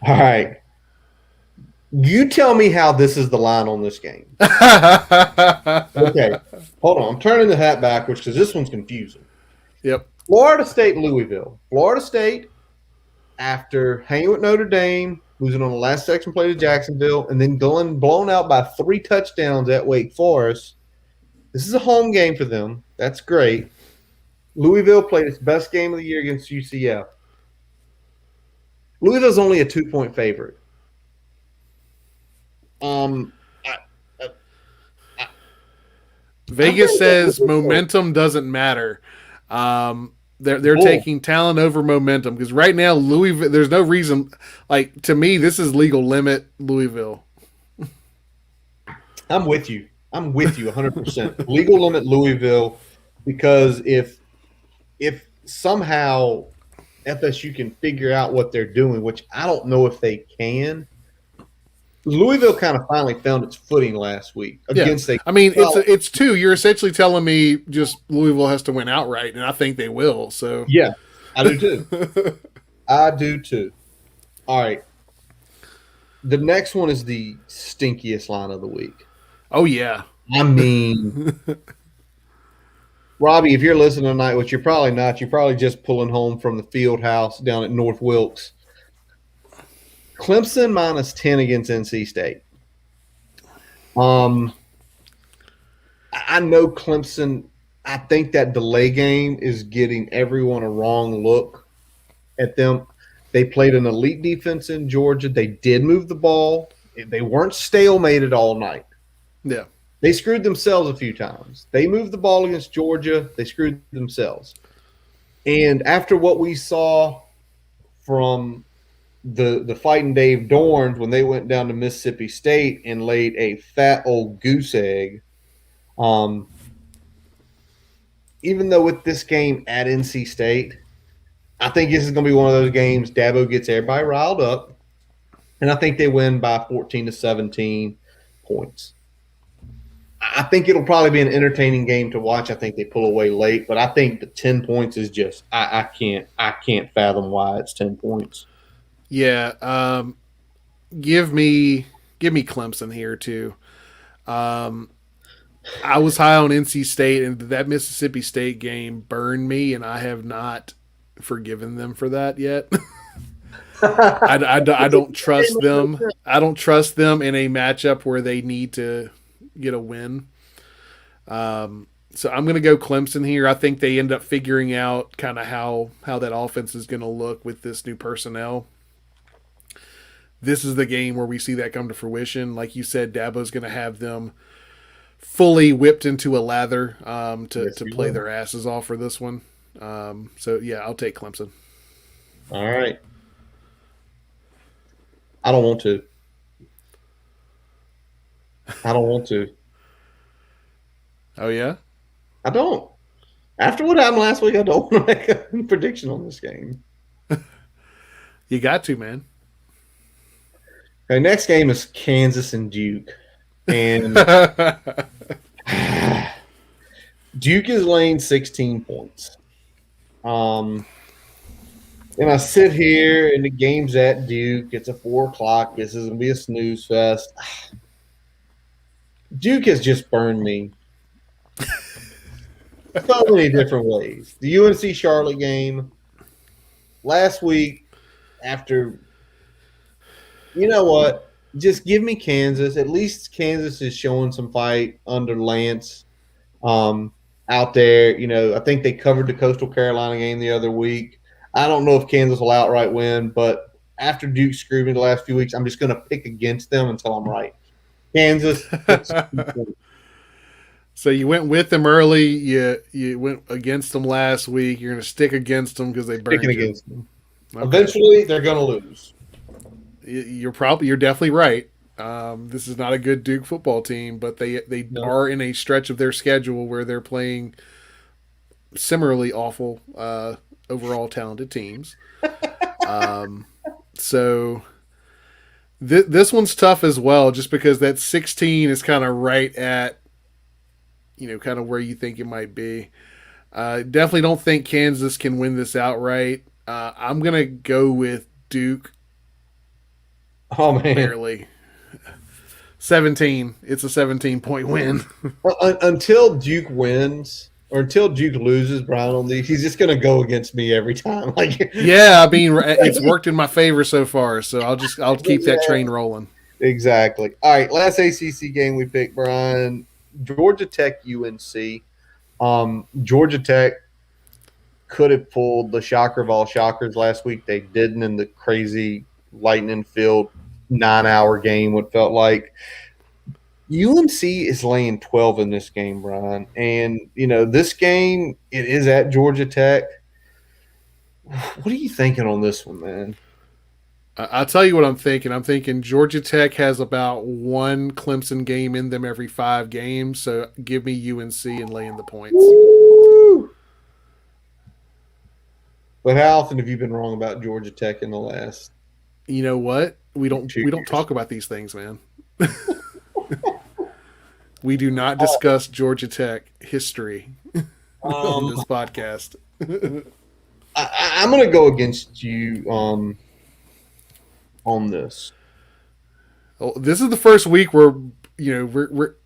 right. You tell me how this is the line on this game. Okay. Hold on. I'm turning the hat backwards because this one's confusing. Yep. Florida State, Louisville. Florida State, after hanging with Notre Dame, losing on the last section play to Jacksonville, and then going blown out by 3 touchdowns at Wake Forest. This is a home game for them. That's great. Louisville played its best game of the year against UCF. Louisville's only a 2-point favorite. Vegas says momentum doesn't matter. They're taking talent over momentum because right now Louisville. There's no reason. Like to me, this is legal limit Louisville. I'm with you. I'm with you 100%. Legal limit Louisville because if somehow FSU can figure out what they're doing, which I don't know if they can. Louisville kind of finally found its footing last week against yeah. I mean, it's two. You're essentially telling me just Louisville has to win outright, and I think they will. So yeah, I do too. I do too. All right. The next one is the stinkiest line of the week. Oh yeah. I mean, Robbie, if you're listening tonight, which you're probably not, you're probably just pulling home from the field house down at North Wilkes. Clemson minus 10 against NC State. I know Clemson. I think that delay game is getting everyone a wrong look at them. They played an elite defense in Georgia. They did move the ball. They weren't stalemated all night. Yeah. They screwed themselves a few times. They moved the ball against Georgia. They screwed themselves. And after what we saw from the Fighting Dave Dorns when they went down to Mississippi State and laid a fat old goose egg, even though with this game at NC State, I think this is going to be one of those games Dabo gets everybody riled up, and I think they win by 14 to 17 points. I think it'll probably be an entertaining game to watch. I think they pull away late, but I think the 10 points is just I can't fathom why it's 10 points. Yeah, give me Clemson here too. I was high on NC State, and that Mississippi State game burned me, and I have not forgiven them for that yet. I don't trust them. I don't trust them in a matchup where they need to get a win. So I'm going to go Clemson here. I think they end up figuring out kind of how that offense is going to look with this new personnel. This is the game where we see that come to fruition. Like you said, Dabo's going to have them fully whipped into a lather to play their asses off for this one. So, yeah, I'll take Clemson. All right. I don't want to. Oh, yeah? I don't. After what happened last week, I don't want to make a prediction on this game. You got to, man. Okay, next game is Kansas and Duke. And Duke is laying 16 points. And I sit here and the game's at Duke. It's a 4:00. This is going to be a snooze fest. Duke has just burned me so many different ways. The UNC Charlotte game last week after – you know what? Just give me Kansas. At least Kansas is showing some fight under Lance out there. You know, I think they covered the Coastal Carolina game the other week. I don't know if Kansas will outright win, but after Duke screwed me the last few weeks, I'm just going to pick against them until I'm right. Kansas. So you went with them early. You went against them last week. You're going to stick against them because they burned you. Against them. Okay. Eventually, they're going to lose. You're definitely right. This is not a good Duke football team, but they are in a stretch of their schedule where they're playing similarly awful overall talented teams. So this one's tough as well, just because that 16 is kind of right at kind of where you think it might be. Definitely don't think Kansas can win this outright. I'm gonna go with Duke. Oh, man. Barely. 17. It's a 17-point win. Until Duke wins or until Duke loses, Brian, on these, he's just going to go against me every time. Yeah, I mean, it's worked in my favor so far, so I'll keep that train rolling. Exactly. All right, last ACC game we picked, Brian, Georgia Tech UNC. Georgia Tech could have pulled the shocker of all shockers last week. They didn't in the crazy lightning-filled 9-hour game, what felt like. UNC is laying 12 in this game, Brian. And, this game, it is at Georgia Tech. What are you thinking on this one, man? I'll tell you what I'm thinking. I'm thinking Georgia Tech has about one Clemson game in them every 5 games. So give me UNC and lay in the points. Woo! But how often have you been wrong about Georgia Tech in the last You know what? We don't 2 years? talk about these things, man. We do not discuss Georgia Tech history on Um, this podcast. I'm going to go against you on this. Well, this is the first week where we're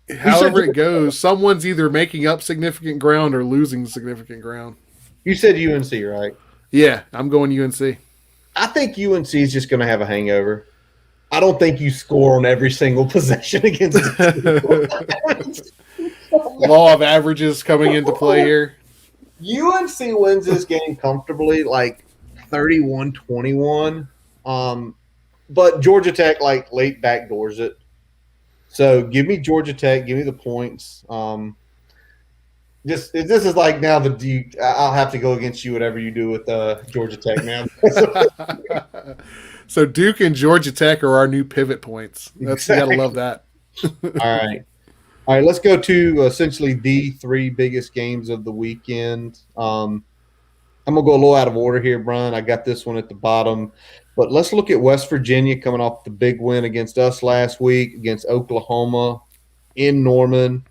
You said however it goes, someone's either making up significant ground or losing significant ground. you said UNC, right? Yeah, I'm going UNC. I think UNC is just going to have a hangover. I don't think you score on every single possession against Law of averages coming into play here. UNC wins this game comfortably, like 31-21. But Georgia Tech, like, late backdoors it. So give me Georgia Tech. Give me the points. Just this is like now I'll have to go against you whatever you do with Georgia Tech now. So Duke and Georgia Tech are our new pivot points. You gotta Exactly. love that. All right. All right, let's go to essentially the 3 biggest games of the weekend. I'm gonna go a little out of order here, Brian. I got this one at the bottom, but let's look at West Virginia coming off the big win against us last week against Oklahoma in Norman.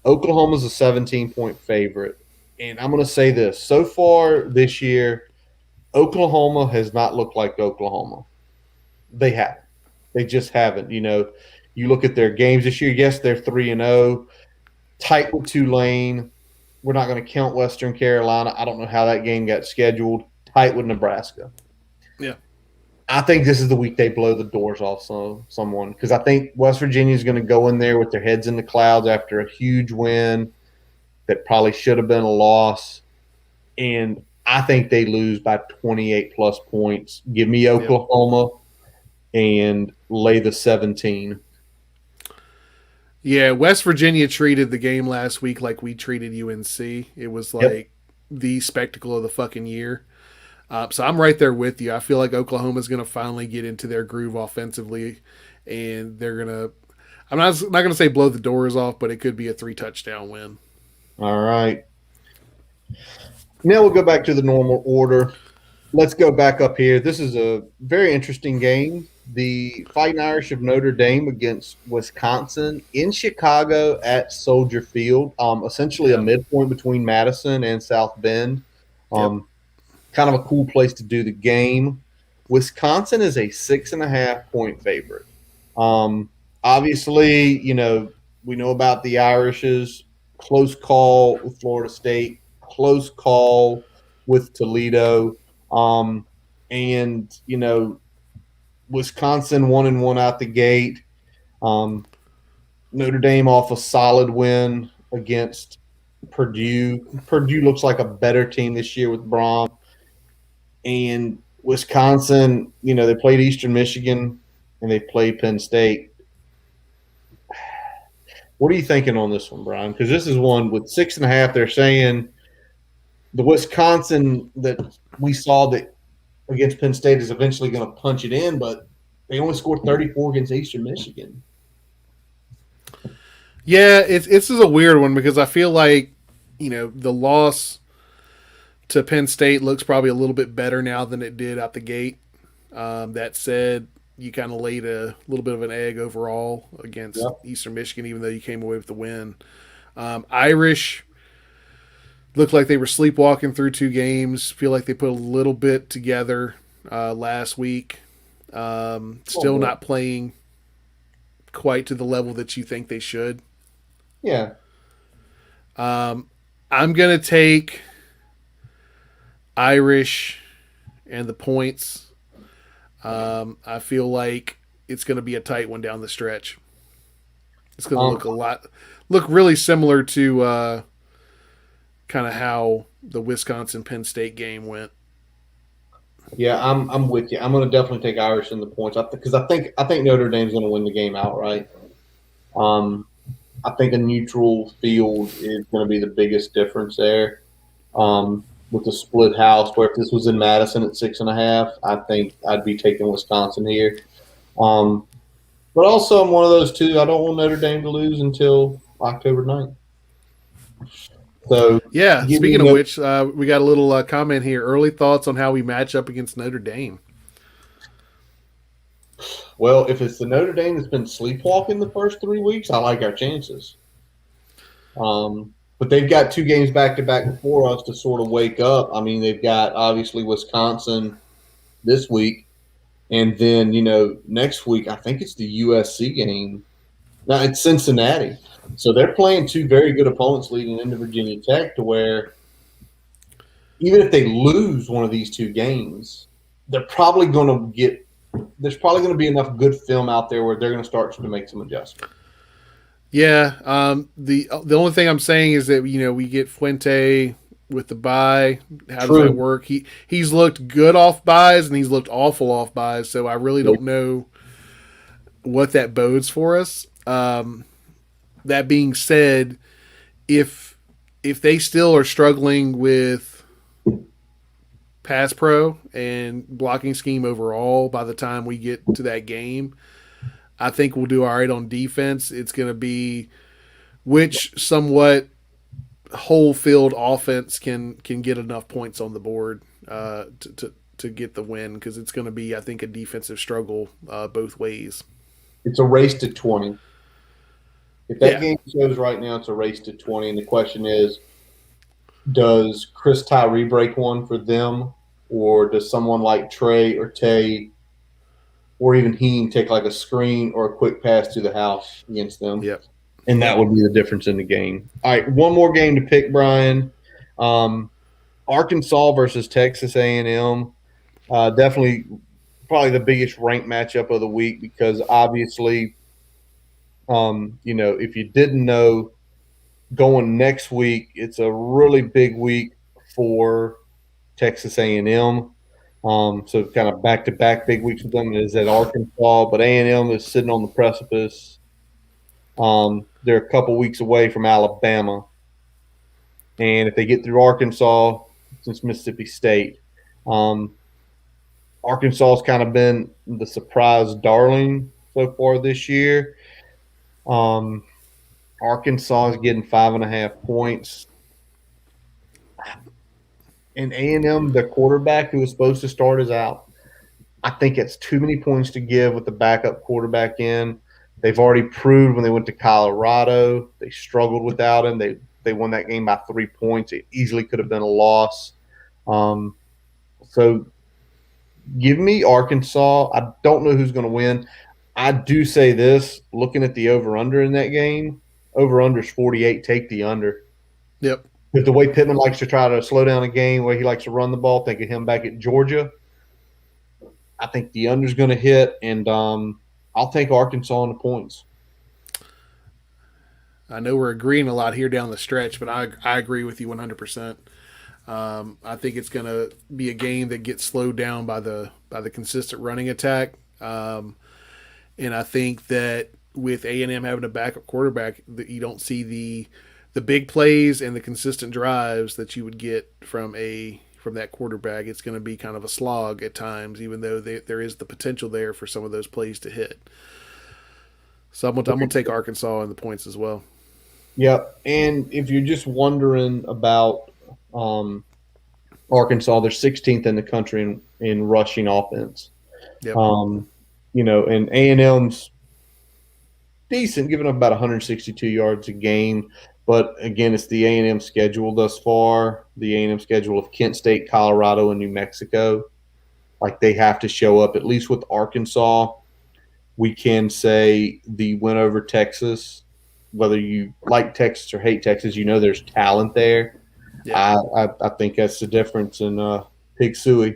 Oklahoma's a 17-point favorite, and I'm gonna say this: so far this year, Oklahoma has not looked like Oklahoma. They haven't. They just haven't. You look at their games this year. Yes, they're 3-0, tight with Tulane. We're not going to count Western Carolina. I don't know how that game got scheduled. Tight with Nebraska. Yeah. I think this is the week they blow the doors off someone because I think West Virginia is going to go in there with their heads in the clouds after a huge win that probably should have been a loss. And I think they lose by 28 plus points. Give me Oklahoma and lay the 17. Yeah, West Virginia treated the game last week like we treated UNC. It was like the spectacle of the fucking year. So I'm right there with you. I feel like Oklahoma's going to finally get into their groove offensively, and they're going to. I'm not going to say blow the doors off, but it could be a 3-touchdown win. All right. Now we'll go back to the normal order. Let's go back up here. This is a very interesting game. The Fighting Irish of Notre Dame against Wisconsin in Chicago at Soldier Field, essentially a midpoint between Madison and South Bend. Kind of a cool place to do the game. Wisconsin is a 6.5-point favorite. Obviously, we know about the Irish's close call with Florida State, close call with Toledo. And Wisconsin 1-1 out the gate. Notre Dame off a solid win against Purdue. Purdue looks like a better team this year with Brom. And Wisconsin, they played Eastern Michigan and they played Penn State. What are you thinking on this one, Brian? Because this is one with 6.5. They're saying the Wisconsin that we saw that against Penn State is eventually going to punch it in, but they only scored 34 against Eastern Michigan. Yeah, this is a weird one because I feel like, the loss to Penn State looks probably a little bit better now than it did out the gate. That said, you kind of laid a little bit of an egg overall against Eastern Michigan, even though you came away with the win. Irish looked like they were sleepwalking through 2 games. Feel like they put a little bit together last week. Still not playing quite to the level that you think they should. Yeah. I'm going to take Irish and the points. I feel like it's going to be a tight one down the stretch. It's going to look really similar to kind of how the Wisconsin Penn State game went. Yeah, I'm with you. I'm going to definitely take Irish in the points because I think Notre Dame's going to win the game outright. I think a neutral field is going to be the biggest difference there. with a split house. Where if this was in Madison at 6.5, I think I'd be taking Wisconsin here. Um, but also, I'm one of those two. I don't want Notre Dame to lose until October 9th. So Yeah. give me Speaking of no. which, we got a little comment here. Early thoughts on how we match up against Notre Dame. Well, if it's the Notre Dame that's been sleepwalking the first 3 weeks, I like our chances. But they've got 2 games back to back before us to sort of wake up. I mean, they've got obviously Wisconsin this week, and then next week I think it's the USC game. No, it's Cincinnati. So they're playing 2 very good opponents leading into Virginia Tech, to where even if they lose one of these 2 games, they're probably going to get. There's probably going to be enough good film out there where they're going to start to make some adjustments. Yeah. The only thing I'm saying is that we get Fuente with the bye. How does that True. work? He's looked good off buys and he's looked awful off buys. So I really don't know what that bodes for us. That being said, if they still are struggling with pass pro and blocking scheme overall by the time we get to that game, I think we'll do all right on defense. It's going to be which somewhat whole field offense can get enough points on the board to get the win, because it's going to be, I think, a defensive struggle both ways. It's a race to 20. If that Yeah. game shows right now, it's a race to 20. And the question is, does Chris Tyree break one for them, or does someone like Trey or Tay or even Heem take like a screen or a quick pass to the house against them? Yep. And that would be the difference in the game. All right, one more game to pick, Brian. Arkansas versus Texas A&M. Definitely probably the biggest ranked matchup of the week, because obviously, if you didn't know, going next week, it's a really big week for Texas A&M. So kind of back-to-back big weeks with them is at Arkansas, but A&M is sitting on the precipice. They're a couple weeks away from Alabama, and if they get through Arkansas, it's Mississippi State. Arkansas has kind of been the surprise darling so far this year. Arkansas is getting 5.5 points. And A&M, their quarterback who was supposed to start, is out. I think it's too many points to give with the backup quarterback in. They've already proved when they went to Colorado, they struggled without him. They won that game by 3 points. It easily could have been a loss. So give me Arkansas. I don't know who's going to win. I do say this, looking at the over-under in that game, over-under is 48. Take the under. Yep. Because the way Pittman likes to try to slow down a game, the way he likes to run the ball, think of him back at Georgia, I think the under's going to hit, and I'll take Arkansas on the points. I know we're agreeing a lot here down the stretch, but I agree with you 100%. I think it's going to be a game that gets slowed down by the consistent running attack, and I think that with A&M having a backup quarterback, that you don't see the big plays and the consistent drives that you would get from that quarterback. It's going to be kind of a slog at times, even though there is the potential there for some of those plays to hit. So I'm going to take Arkansas in the points as well. Yep. And if you're just wondering about Arkansas, they're 16th in the country in rushing offense. Yep. And A&M's decent, giving up about 162 yards a game. But again, it's the A&M schedule thus far. The A&M schedule of Kent State, Colorado, and New Mexico. Like, they have to show up. At least with Arkansas, we can say the win over Texas. Whether you like Texas or hate Texas, there's talent there. Yeah. I think that's the difference in Pig Suey.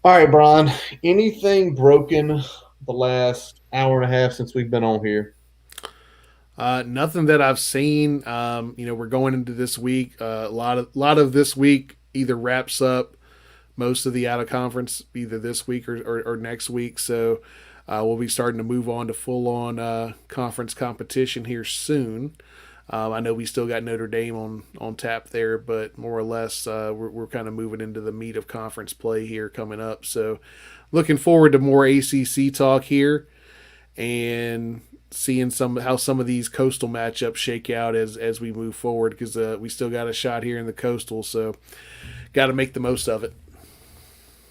All right, Brian. Anything broken the last hour and a half since we've been on here? Nothing that I've seen. We're going into this week. A lot of this week either wraps up most of the out of conference either this week or next week. So we'll be starting to move on to full on conference competition here soon. I know we still got Notre Dame on tap there, but more or less we're kind of moving into the meat of conference play here coming up. So looking forward to more ACC talk here and seeing how some of these coastal matchups shake out as we move forward, because we still got a shot here in the coastal, so got to make the most of it.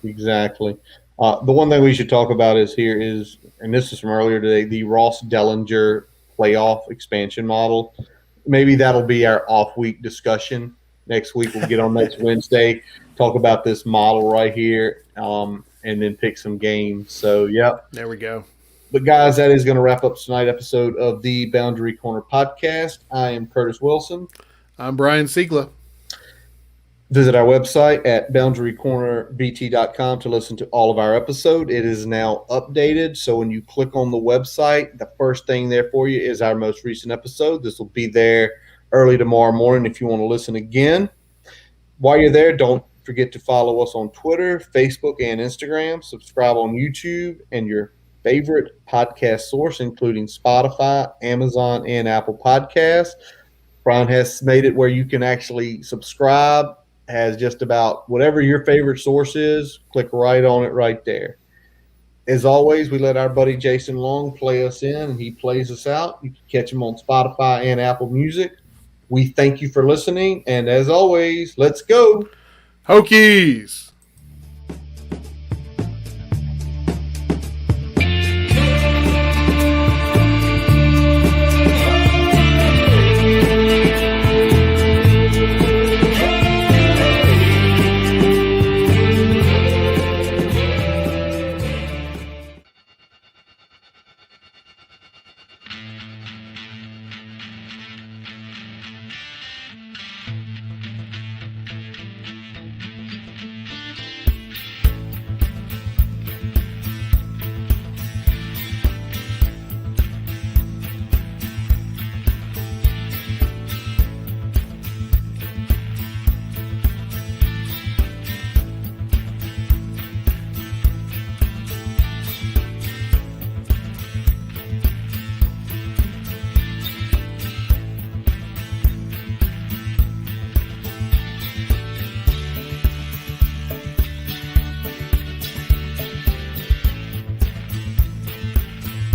Exactly. The one thing we should talk about and this is from earlier today, the Ross Dellinger playoff expansion model. Maybe that'll be our off week discussion. Next week we'll get on next Wednesday, talk about this model right here, and then pick some games. So, yeah. There we go. But, guys, that is going to wrap up tonight's episode of the Boundary Corner podcast. I am Curtis Wilson. I'm Brian Siegler. Visit our website at boundarycornerbt.com to listen to all of our episodes. It is now updated, so when you click on the website, the first thing there for you is our most recent episode. This will be there early tomorrow morning if you want to listen again. While you're there, don't forget to follow us on Twitter, Facebook, and Instagram. Subscribe on YouTube and your favorite podcast source, including Spotify, Amazon, and Apple Podcasts. Brian has made it where you can actually subscribe. Has just about whatever your favorite source is, click right on it right there. As always, we let our buddy Jason Long play us in, and he plays us out. You can catch him on Spotify and Apple Music. We thank you for listening, and as always, let's go Hokies!